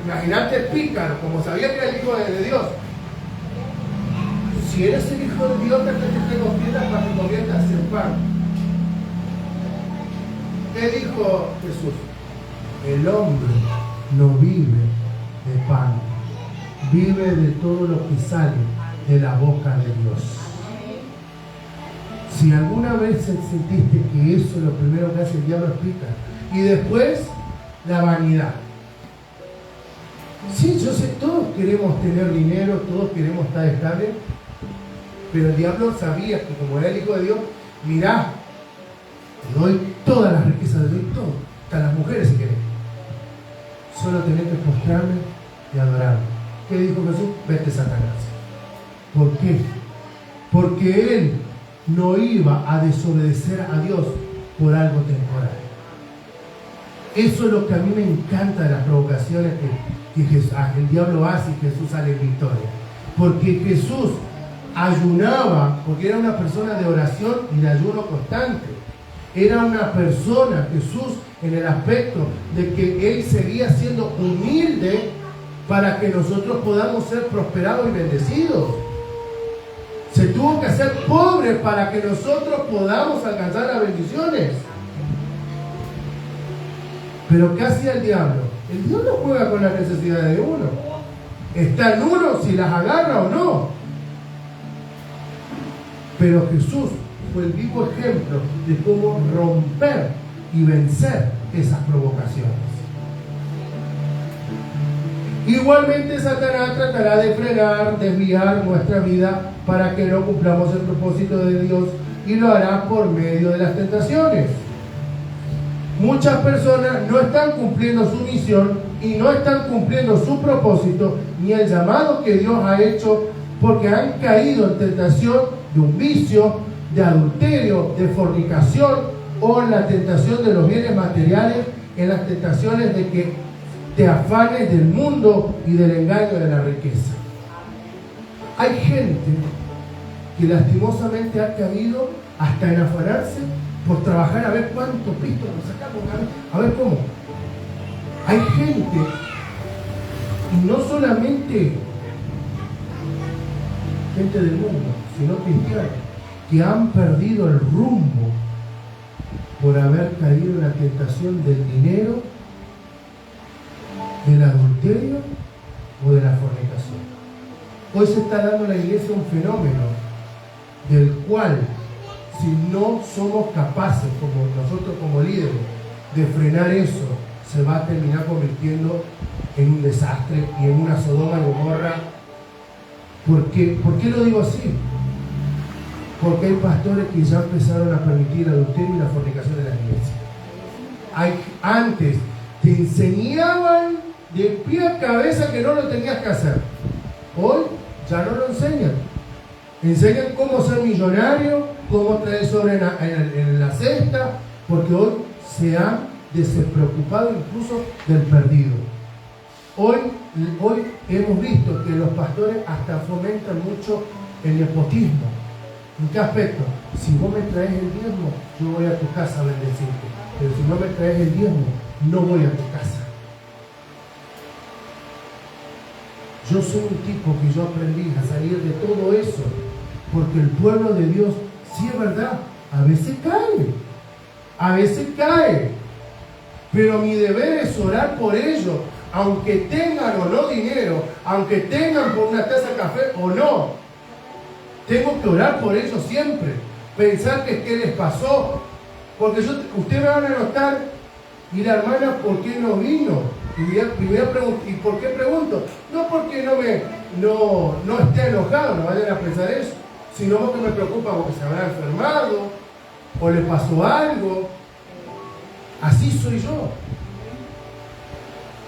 imagínate el pícaro, como sabía que era el Hijo de Dios. Si eres el Hijo de Dios, déjate que tengo piedras para que conviertas en pan. ¿Qué dijo Jesús? El hombre no vive de pan, vive de todo lo que sale de la boca de Dios. Si alguna vez sentiste que eso es lo primero que hace el diablo, explica. Y después, la vanidad. Sí, yo sé, todos queremos tener dinero, todos queremos estar estables, pero el diablo sabía que como era el Hijo de Dios, mirá, te doy todas las riquezas, te doy todo, hasta las mujeres si querés. Solo tenés que postrarme y adorarme. ¿Qué dijo Jesús? Vete, Satanás. ¿Por qué? Porque él no iba a desobedecer a Dios por algo temporal. Eso es lo que a mí me encanta de las provocaciones que el diablo hace y Jesús sale en victoria. Porque Jesús ayunaba, porque era una persona de oración y de ayuno constante. Era una persona, Jesús, en el aspecto de que él seguía siendo humilde para que nosotros podamos ser prosperados y bendecidos. Se tuvo que hacer pobre para que nosotros podamos alcanzar las bendiciones. Pero ¿qué hacía el diablo? El diablo juega con las necesidades de uno. Está en uno si las agarra o no. Pero Jesús fue el vivo ejemplo de cómo romper y vencer esas provocaciones. Igualmente Satanás tratará de frenar, desviar nuestra vida para que no cumplamos el propósito de Dios, y lo hará por medio de las tentaciones. Muchas personas no están cumpliendo su misión y no están cumpliendo su propósito ni el llamado que Dios ha hecho, porque han caído en tentación de un vicio, de adulterio, de fornicación, o en la tentación de los bienes materiales, en las tentaciones de que te afanes del mundo y del engaño de la riqueza. Hay gente que lastimosamente ha caído hasta en afanarse por trabajar a ver cuántos pistos nos sacamos, a ver cómo. Hay gente, y no solamente gente del mundo, sino cristianos, que han perdido el rumbo por haber caído en la tentación del dinero, del adulterio o de la fornicación. Hoy se está dando en la iglesia un fenómeno del cual, si no somos capaces, como nosotros como líderes, de frenar eso, se va a terminar convirtiendo en un desastre y en una Sodoma y Gomorra. ¿Por qué lo digo así? Porque hay pastores que ya empezaron a permitir el adulterio y la fornicación en la iglesia. Antes te enseñaban de pie a cabeza que no lo tenías que hacer. Hoy ya no lo enseñan. Enseñan cómo ser millonario, cómo traer sobre en la cesta, porque hoy se han despreocupado incluso del perdido. Hoy hemos visto que los pastores hasta fomentan mucho el nepotismo. ¿En qué aspecto? Si vos me traes el diezmo, yo voy a tu casa a bendecirte. Pero si no me traes el diezmo, no voy a tu casa. Yo soy un tipo que yo aprendí a salir de todo eso, porque el pueblo de Dios, sí es verdad, a veces cae, pero mi deber es orar por ellos, aunque tengan o no dinero, aunque tengan por una taza de café o no. Tengo que orar por ellos siempre, pensar que qué les pasó, porque ustedes van a notar, y la hermana, ¿por qué no vino? Y ¿por qué pregunto? No porque no esté enojado, no vayan a pensar eso, sino porque me preocupa porque se habrá enfermado, o le pasó algo. Así soy yo.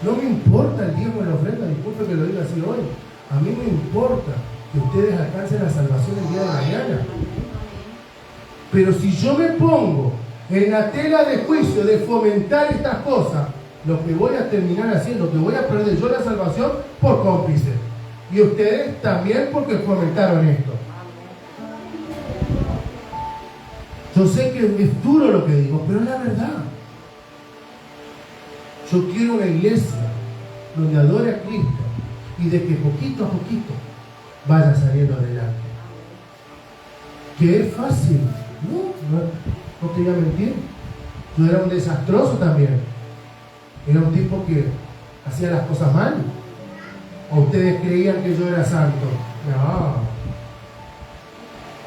No me importa el diezmo de la ofrenda, disculpe que lo diga así hoy. A mí me importa que ustedes alcancen la salvación el día de mañana. Pero si yo me pongo en la tela de juicio de fomentar estas cosas, lo que voy a terminar haciendo, que voy a perder yo la salvación por cómplice. Y ustedes también porque fomentaron esto. Yo sé que es duro lo que digo, pero es la verdad. Yo quiero una iglesia donde adore a Cristo y de que poquito a poquito vaya saliendo adelante. ¿Que es fácil? No te voy a mentir. Yo era un desastroso también. Era un tipo que hacía las cosas mal. ¿O ustedes creían que yo era santo? No.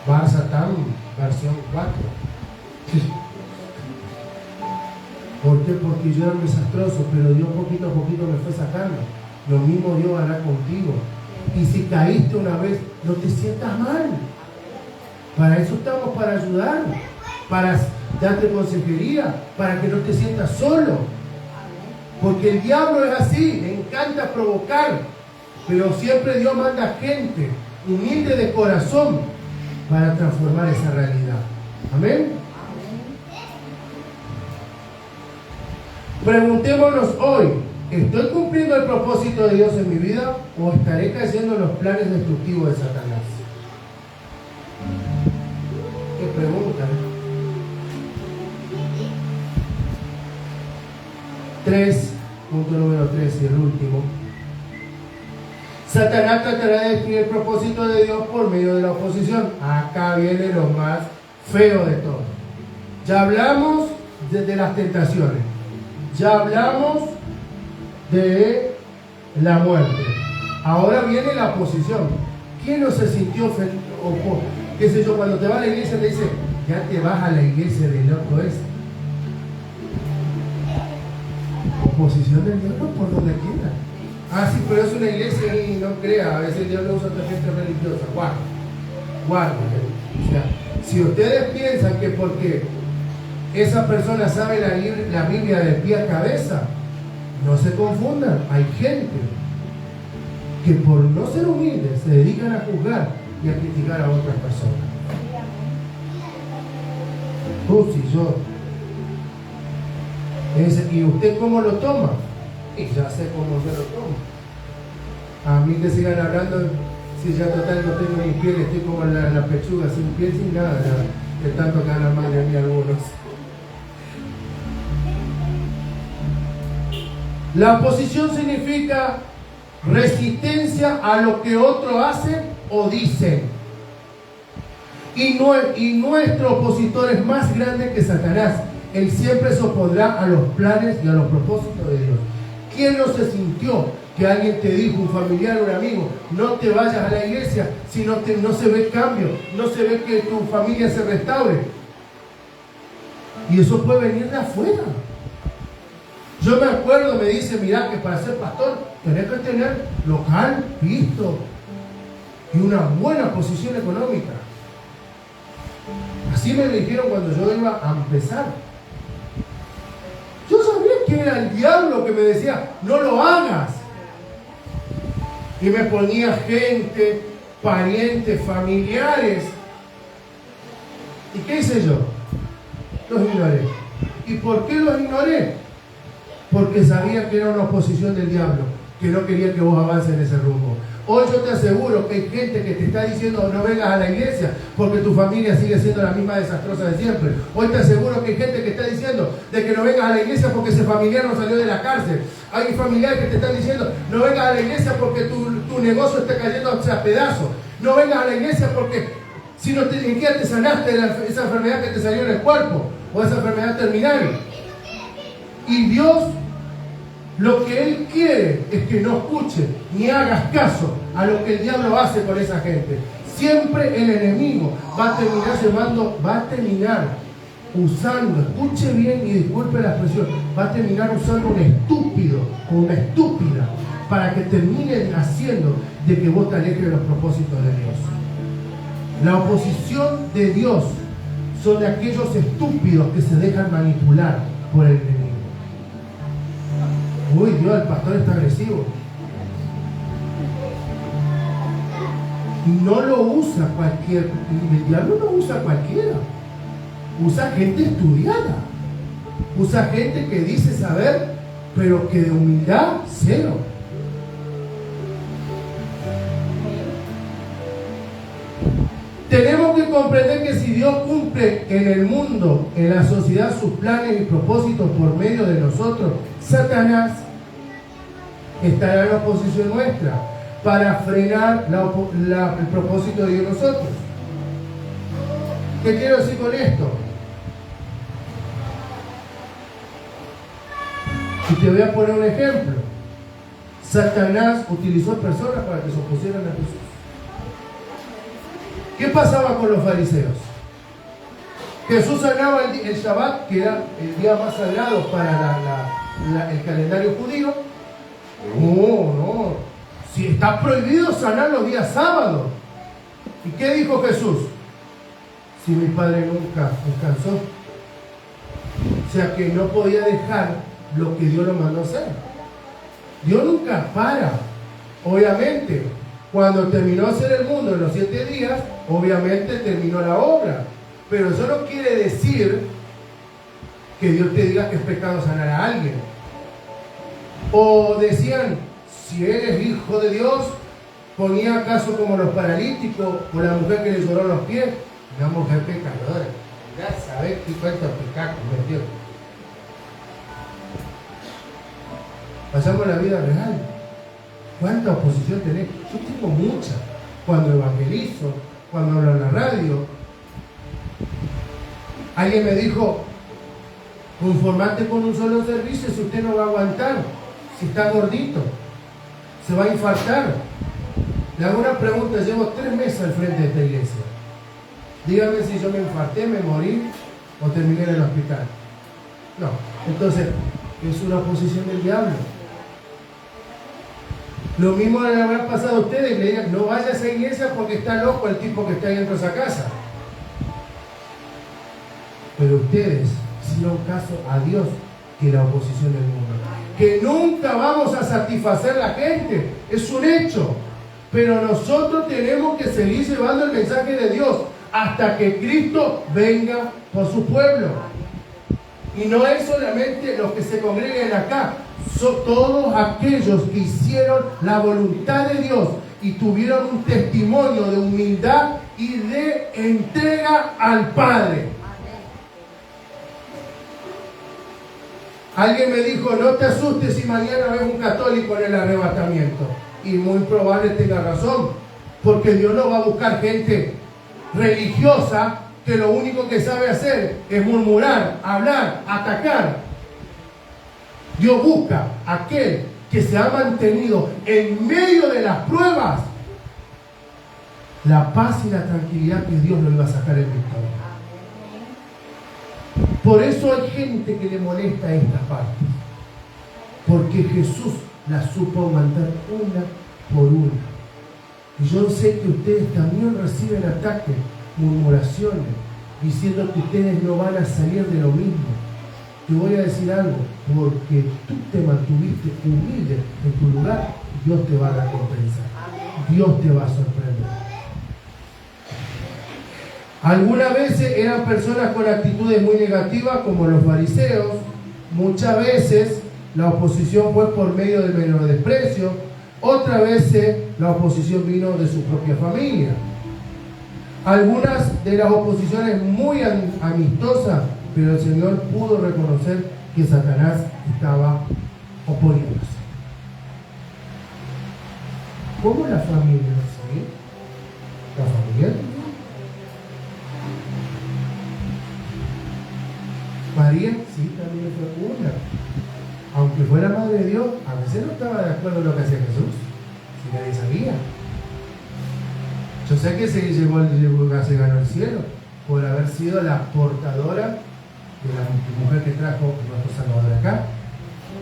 Barça Tam, versión 4. ¿Por qué? Porque yo era un desastroso, pero Dios poquito a poquito me fue sacando. Lo mismo Dios hará contigo. Y si caíste una vez, no te sientas mal. Para eso estamos, para ayudar, para darte consejería, para que no te sientas solo. Porque el diablo es así, le encanta provocar, pero siempre Dios manda gente humilde de corazón para transformar esa realidad. Amén. Preguntémonos hoy, ¿estoy cumpliendo el propósito de Dios en mi vida o estaré cayendo en los planes destructivos de Satanás? ¿Qué pregunta? 3, punto número 3 y el último. Satanás tratará de destruir el propósito de Dios por medio de la oposición. Acá viene lo más feo de todo. Ya hablamos de las tentaciones. Ya hablamos de la muerte. Ahora viene la oposición. ¿Quién no se sintió ofendido? ¿Qué sé yo? Cuando te vas a la iglesia te dice, ya te vas a la iglesia del loco ese. Oposición del diablo por donde quiera. Ah, sí, pero es una iglesia y no crea. A veces el diablo usa otra gente religiosa. Guarda. O sea, si ustedes piensan que porque esa persona sabe la Biblia de pie a cabeza, no se confundan. Hay gente que por no ser humildes se dedican a juzgar y a criticar a otras personas. Si yo. ¿Y usted cómo lo toma? Y ya sé cómo yo lo tomo. A mí que sigan hablando, si ya total no tengo ni piel, estoy como en la pechuga, sin piel, sin nada, de tanto que hablan mal de mí algunos. La oposición significa resistencia a lo que otro hace o dicen. Y nuestro opositor es más grande que Satanás. Él siempre se opondrá a los planes y a los propósitos de Dios. ¿Quién no se sintió que alguien te dijo, un familiar o un amigo, no te vayas a la iglesia si no se ve cambio, no se ve que tu familia se restaure? Y eso puede venir de afuera. Yo me acuerdo, me dice, mirá, que para ser pastor tenés que tener local, visto y una buena posición económica. Así me dijeron cuando yo iba a empezar. Yo sabía que era el diablo que me decía, no lo hagas. Y me ponía gente, parientes, familiares. ¿Y qué hice yo? Los ignoré. ¿Y por qué los ignoré? Porque sabía que era una oposición del diablo, que no quería que vos avances en ese rumbo. Hoy yo te aseguro que hay gente que te está diciendo no vengas a la iglesia porque tu familia sigue siendo la misma desastrosa de siempre. Hoy te aseguro que hay gente que está diciendo de que no vengas a la iglesia porque ese familiar no salió de la cárcel. Hay familiares que te están diciendo no vengas a la iglesia porque tu negocio está cayendo a pedazos. No vengas a la iglesia porque si no ni siquiera te sanaste de esa enfermedad que te salió en el cuerpo o esa enfermedad terminal. Y Dios, lo que Él quiere es que no escuche ni hagas caso a lo que el diablo hace con esa gente. Siempre el enemigo va a terminar usando, escuche bien y disculpe la expresión, va a terminar usando un estúpido o una estúpida para que terminen haciendo de que vos te alejes de los propósitos de Dios. La oposición de Dios son de aquellos estúpidos que se dejan manipular por el enemigo. Uy, Dios, el pastor está agresivo. No lo usa cualquier, el diablo no usa cualquiera. Usa gente estudiada. Usa gente que dice saber, pero que de humildad, cero. Tenemos que comprender que si Dios cumple en el mundo, en la sociedad, sus planes y propósitos por medio de nosotros, Satanás estará en oposición nuestra para frenar el propósito de Dios en nosotros. ¿Qué quiero decir con esto? Y te voy a poner un ejemplo. Satanás utilizó personas para que se opusieran a Jesús. ¿Qué pasaba con los fariseos? Jesús sanaba el Shabbat, que era el día más sagrado para el calendario judío. No. Si está prohibido sanar los días sábados. ¿Y qué dijo Jesús? Si mi padre nunca descansó. O sea que no podía dejar lo que Dios lo mandó hacer. Dios nunca para. Obviamente, cuando terminó de hacer el mundo en los 7 días, obviamente terminó la obra. Pero eso no quiere decir que Dios te diga que es pecado sanar a alguien. O decían, si eres hijo de Dios, ponía caso como los paralíticos o la mujer que le lloró los pies. Una mujer pecadora. Ya sabes qué cuántos pecados cometió. Pasamos la vida real. ¿Cuánta oposición tenés? Yo tengo mucha. Cuando evangelizo, cuando hablo en la radio. Alguien me dijo, conformate con un solo servicio si usted no va a aguantar. Si está gordito, se va a infartar. Le hago una pregunta, llevo 3 meses al frente de esta iglesia. Dígame si yo me infarté, me morí o terminé en el hospital. No, entonces es una oposición del diablo. Lo mismo le habrá pasado a ustedes, que le digan, no vaya a esa iglesia porque está loco el tipo que está ahí dentro de esa casa. Pero ustedes hicieron caso a Dios que la oposición del mundo. Que nunca vamos a satisfacer a la gente, es un hecho. Pero nosotros tenemos que seguir llevando el mensaje de Dios hasta que Cristo venga por su pueblo. Y no es solamente los que se congreguen acá, son todos aquellos que hicieron la voluntad de Dios y tuvieron un testimonio de humildad y de entrega al Padre. Alguien me dijo, no te asustes si mañana ves un católico en el arrebatamiento. Y muy probable tenga razón. Porque Dios no va a buscar gente religiosa que lo único que sabe hacer es murmurar, hablar, atacar. Dios busca aquel que se ha mantenido en medio de las pruebas, la paz y la tranquilidad que Dios lo iba a sacar en victoria. Por eso hay gente que le molesta estas partes, porque Jesús las supo aguantar una por una. Y yo sé que ustedes también reciben ataques, murmuraciones, diciendo que ustedes no van a salir de lo mismo. Te voy a decir algo, porque tú te mantuviste humilde en tu lugar, Dios te va a recompensar. Dios te va a sorprender. Algunas veces eran personas con actitudes muy negativas, como los fariseos. Muchas veces la oposición fue por medio del menosprecio. Otras veces la oposición vino de su propia familia. Algunas de las oposiciones muy amistosas, pero el Señor pudo reconocer que Satanás estaba oponiéndose. ¿Cómo la familia? ¿Sí? ¿La familia? María, sí, también fue una. Aunque fuera madre de Dios, a veces no estaba de acuerdo en lo que hacía Jesús, si nadie sabía. Yo sé que se ganó el cielo por haber sido la portadora de la mujer que trajo nuestro Salvador acá.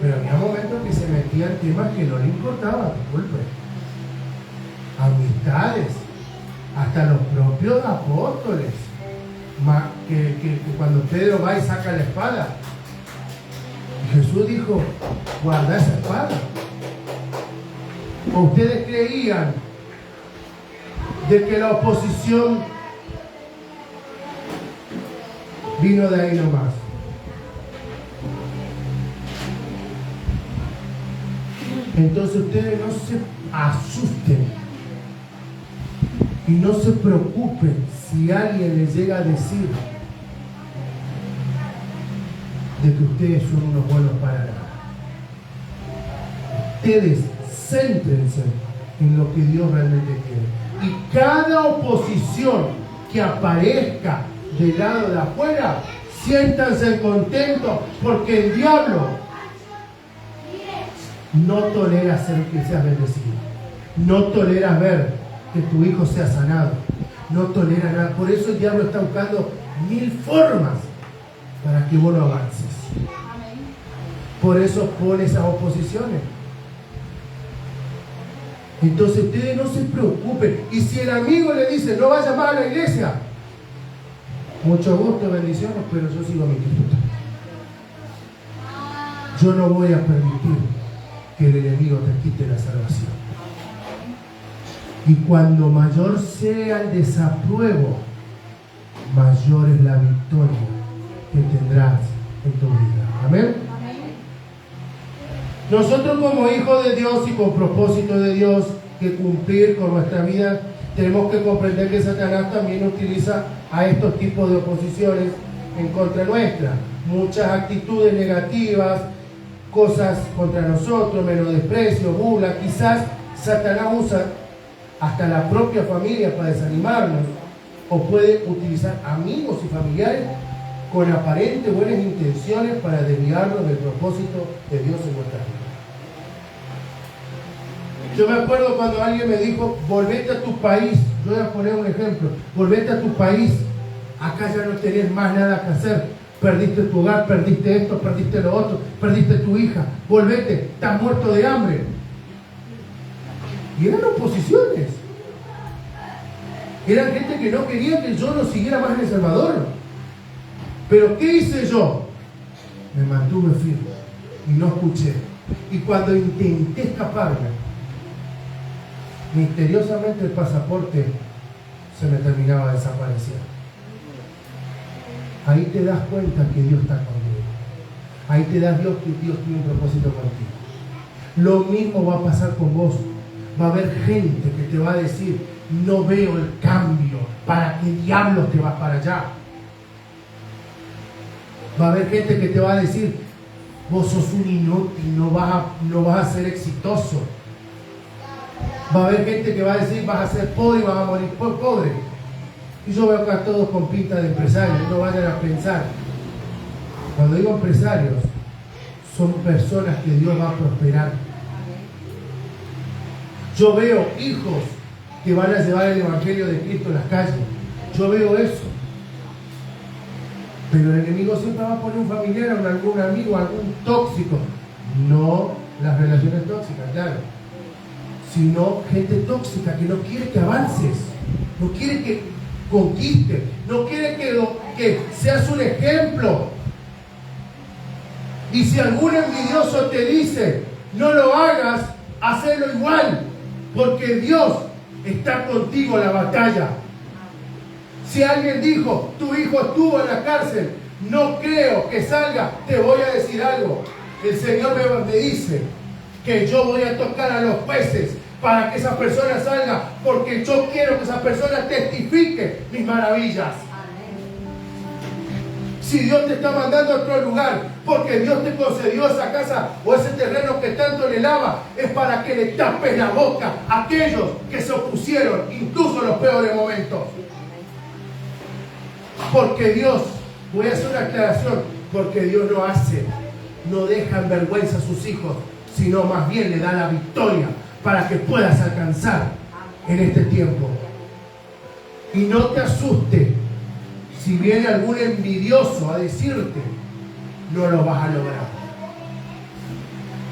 Pero había momentos que se metía en temas que no le importaban, disculpe. Amistades, hasta los propios apóstoles. Que cuando Pedro va y saca la espada, Jesús dijo: guarda esa espada. ¿O ustedes creían de que la oposición vino de ahí nomás? Entonces ustedes no se asusten y no se preocupen si alguien les llega a decir de que ustedes son unos buenos para nada. Ustedes céntrense en lo que Dios realmente quiere. Y cada oposición que aparezca del lado de afuera, siéntanse contentos, porque el diablo no tolera ser que seas bendecido. No tolera ver que tu hijo sea sanado. No tolera nada. Por eso el diablo está buscando 1000 formas para que vos no avances. Por eso pone esas oposiciones. Entonces ustedes no se preocupen. Y si el amigo le dice: no vaya más a la iglesia, mucho gusto, bendiciones, pero yo sigo mi instituto. Yo no voy a permitir que el enemigo te quite la salvación. Y cuando mayor sea el desapruebo, mayor es la victoria que tendrás en tu vida. Amén. Nosotros, como hijos de Dios y con propósito de Dios que cumplir con nuestra vida, tenemos que comprender que Satanás también utiliza a estos tipos de oposiciones en contra nuestra. Muchas actitudes negativas, cosas contra nosotros, menosprecio, burla. Quizás Satanás usa hasta la propia familia para desanimarnos, o puede utilizar amigos y familiares con aparentes buenas intenciones para desviarnos del propósito de Dios en nuestra vida. Yo me acuerdo cuando alguien me dijo: volvete a tu país. Yo voy a poner un ejemplo: volvete a tu país, acá ya no tenés más nada que hacer, perdiste tu hogar, perdiste esto, perdiste lo otro, perdiste tu hija, volvete, estás muerto de hambre. Y eran oposiciones. Eran gente que no quería que yo no siguiera más en El Salvador. Pero ¿qué hice yo? Me mantuve firme y no escuché. Y cuando intenté escaparme, misteriosamente el pasaporte se me terminaba desapareciendo. Ahí te das cuenta que Dios está contigo. Ahí te das Dios que Dios tiene un propósito contigo. Lo mismo va a pasar con vos. Va a haber gente que te va a decir: no veo el cambio, ¿para qué diablos te vas para allá? Va a haber gente que te va a decir: vos sos un inútil, no vas a ser exitoso. Va a haber gente que va a decir, vas a ser pobre y vas a morir pobre. Y yo veo acá todos con pinta de empresarios, no vayan a pensar. Cuando digo empresarios, son personas que Dios va a prosperar. Yo veo hijos que van a llevar el Evangelio de Cristo a las calles. Yo veo eso. Pero el enemigo siempre va a poner un familiar, algún amigo, algún tóxico. No las relaciones tóxicas, claro. Sino gente tóxica que no quiere que avances, no quiere que conquistes, no quiere que seas un ejemplo. Y si algún envidioso te dice, no lo hagas, hacelo igual, porque Dios está contigo en la batalla. Si alguien dijo, tu hijo estuvo en la cárcel, no creo que salga, te voy a decir algo. El Señor me dice que yo voy a tocar a los jueces para que esa persona salga, porque yo quiero que esa persona testifique mis maravillas. Si Dios te está mandando a otro lugar, porque Dios te concedió esa casa o ese terreno que tanto anhelaba, es para que le tapes la boca a aquellos que se opusieron, incluso en los peores momentos. Porque Dios, voy a hacer una aclaración, porque Dios no deja en vergüenza a sus hijos, sino más bien le da la victoria para que puedas alcanzar en este tiempo. Y no te asuste si viene algún envidioso a decirte, no lo vas a lograr.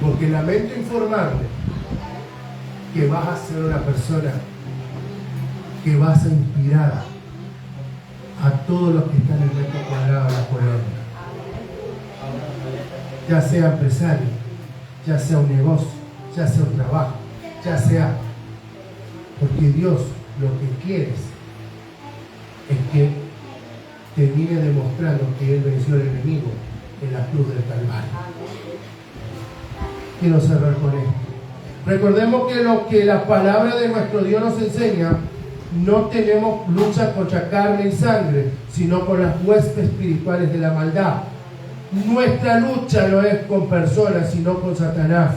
Porque lamento informarle que vas a ser una persona que vas a inspirar a todos los que están en el metro cuadrado de la colonia. Ya sea empresario, ya sea un negocio, ya sea un trabajo, ya sea... Porque Dios lo que quiere es que termine demostrando que Él venció al enemigo en la cruz del Calvario. Quiero cerrar con esto. Recordemos que lo que la palabra de nuestro Dios nos enseña, no tenemos lucha contra carne y sangre, sino con las huestes espirituales de la maldad. Nuestra lucha no es con personas, sino con Satanás,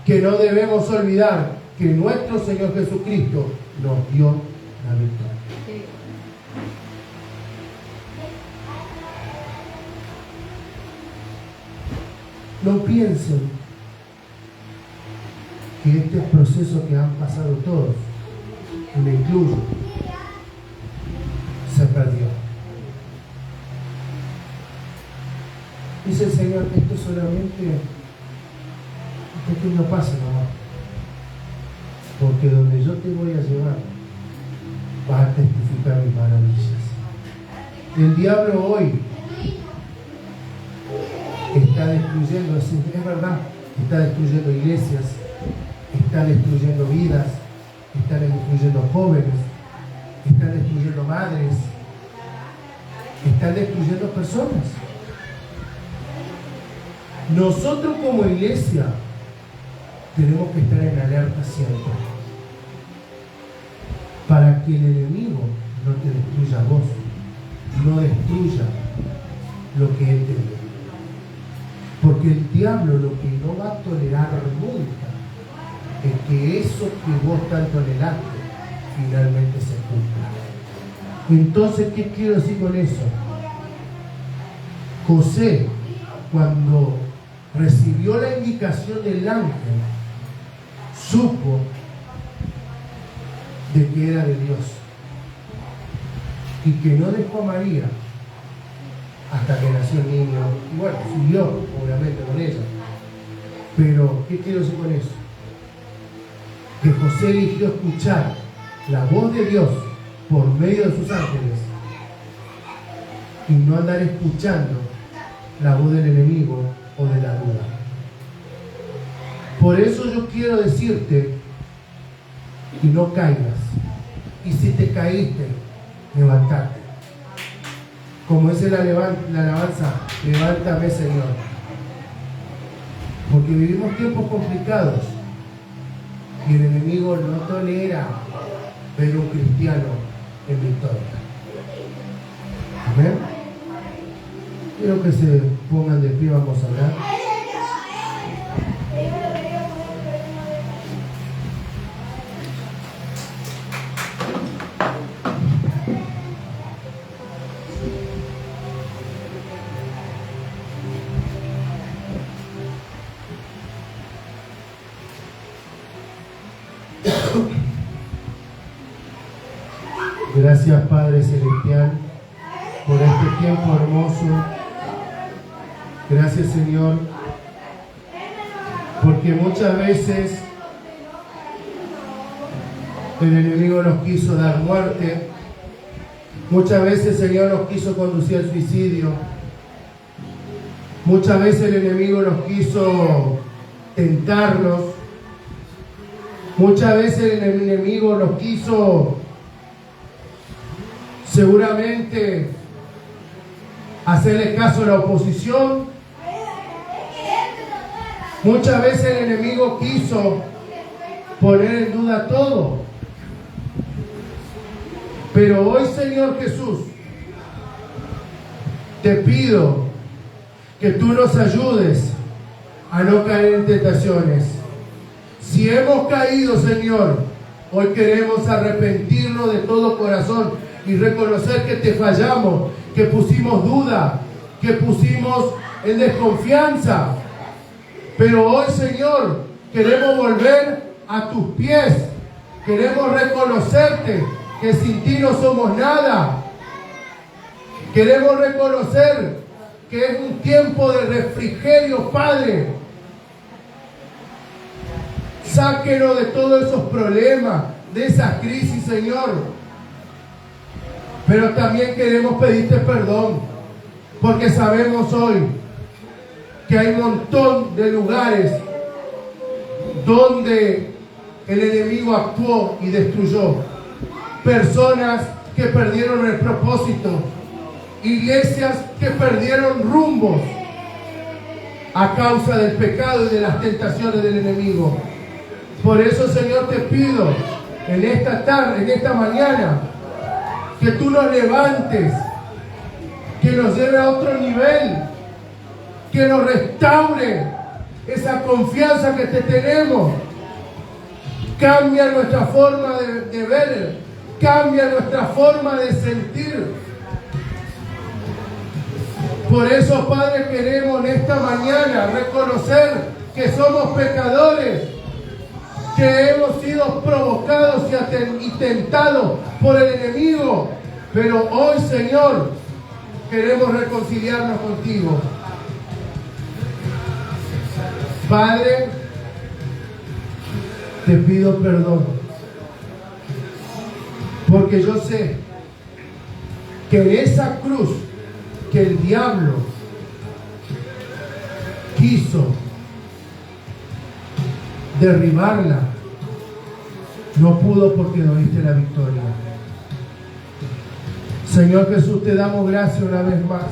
que no debemos olvidar que nuestro Señor Jesucristo nos dio la victoria. No piensen que este proceso que han pasado todos, y me incluyo, se perdió. Dice el Señor, esto es solamente un pequeño paso nomás, porque donde yo te voy a llevar vas a testificar mis maravillas. El diablo hoy está destruyendo, es verdad, está destruyendo iglesias, está destruyendo vidas, está destruyendo jóvenes, está destruyendo madres, está destruyendo personas. Nosotros como iglesia tenemos que estar en alerta siempre para que el enemigo no te destruya a vos, no destruya lo que él te dio. Porque el diablo lo que no va a tolerar nunca es que eso que vos tanto anhelaste finalmente se cumpla. Entonces, ¿qué quiero decir con eso? José, cuando recibió la indicación del ángel, supo de que era de Dios y que no dejó a María hasta que nació el niño. Y bueno, siguió obviamente con ella. Pero, ¿qué quiero decir con eso? Que José eligió escuchar la voz de Dios por medio de sus ángeles y no andar escuchando la voz del enemigo o de la duda. Por eso yo quiero decirte que no caigas. Y si te caíste, levantate. Como dice la alabanza, levántame, Señor. Porque vivimos tiempos complicados y el enemigo no tolera ver un cristiano en victoria. Amén. Quiero que se pongan de pie, vamos a orar. Gracias, Padre Celestial, por este tiempo hermoso. Gracias, Señor, porque muchas veces el enemigo nos quiso dar muerte. Muchas veces, Señor, nos quiso conducir al suicidio. Muchas veces el enemigo nos quiso tentarnos. Muchas veces el enemigo nos quiso seguramente hacerle caso a la oposición. Muchas veces el enemigo quiso poner en duda todo. Pero hoy, Señor Jesús, te pido que tú nos ayudes a no caer en tentaciones. Si hemos caído, Señor, hoy queremos arrepentirnos de todo corazón y reconocer que te fallamos, que pusimos duda, que pusimos en desconfianza. Pero hoy, Señor, queremos volver a tus pies. Queremos reconocerte que sin ti no somos nada. Queremos reconocer que es un tiempo de refrigerio, Padre. Sáquenos de todos esos problemas, de esas crisis, Señor. Pero también queremos pedirte perdón, porque sabemos hoy que hay un montón de lugares donde el enemigo actuó y destruyó. Personas que perdieron el propósito, iglesias que perdieron rumbos a causa del pecado y de las tentaciones del enemigo. Por eso, Señor, te pido en esta tarde, en esta mañana, que tú nos levantes, que nos lleve a otro nivel, que nos restaure esa confianza que te tenemos. Cambia nuestra forma de ver, cambia nuestra forma de sentir. Por eso, Padre, queremos en esta mañana reconocer que somos pecadores, que hemos sido provocados y tentados por el enemigo. Pero hoy, Señor, queremos reconciliarnos contigo. Padre, te pido perdón, porque yo sé que en esa cruz que el diablo quiso derribarla, no pudo porque nos diste la victoria. Señor Jesús, te damos gracias una vez más.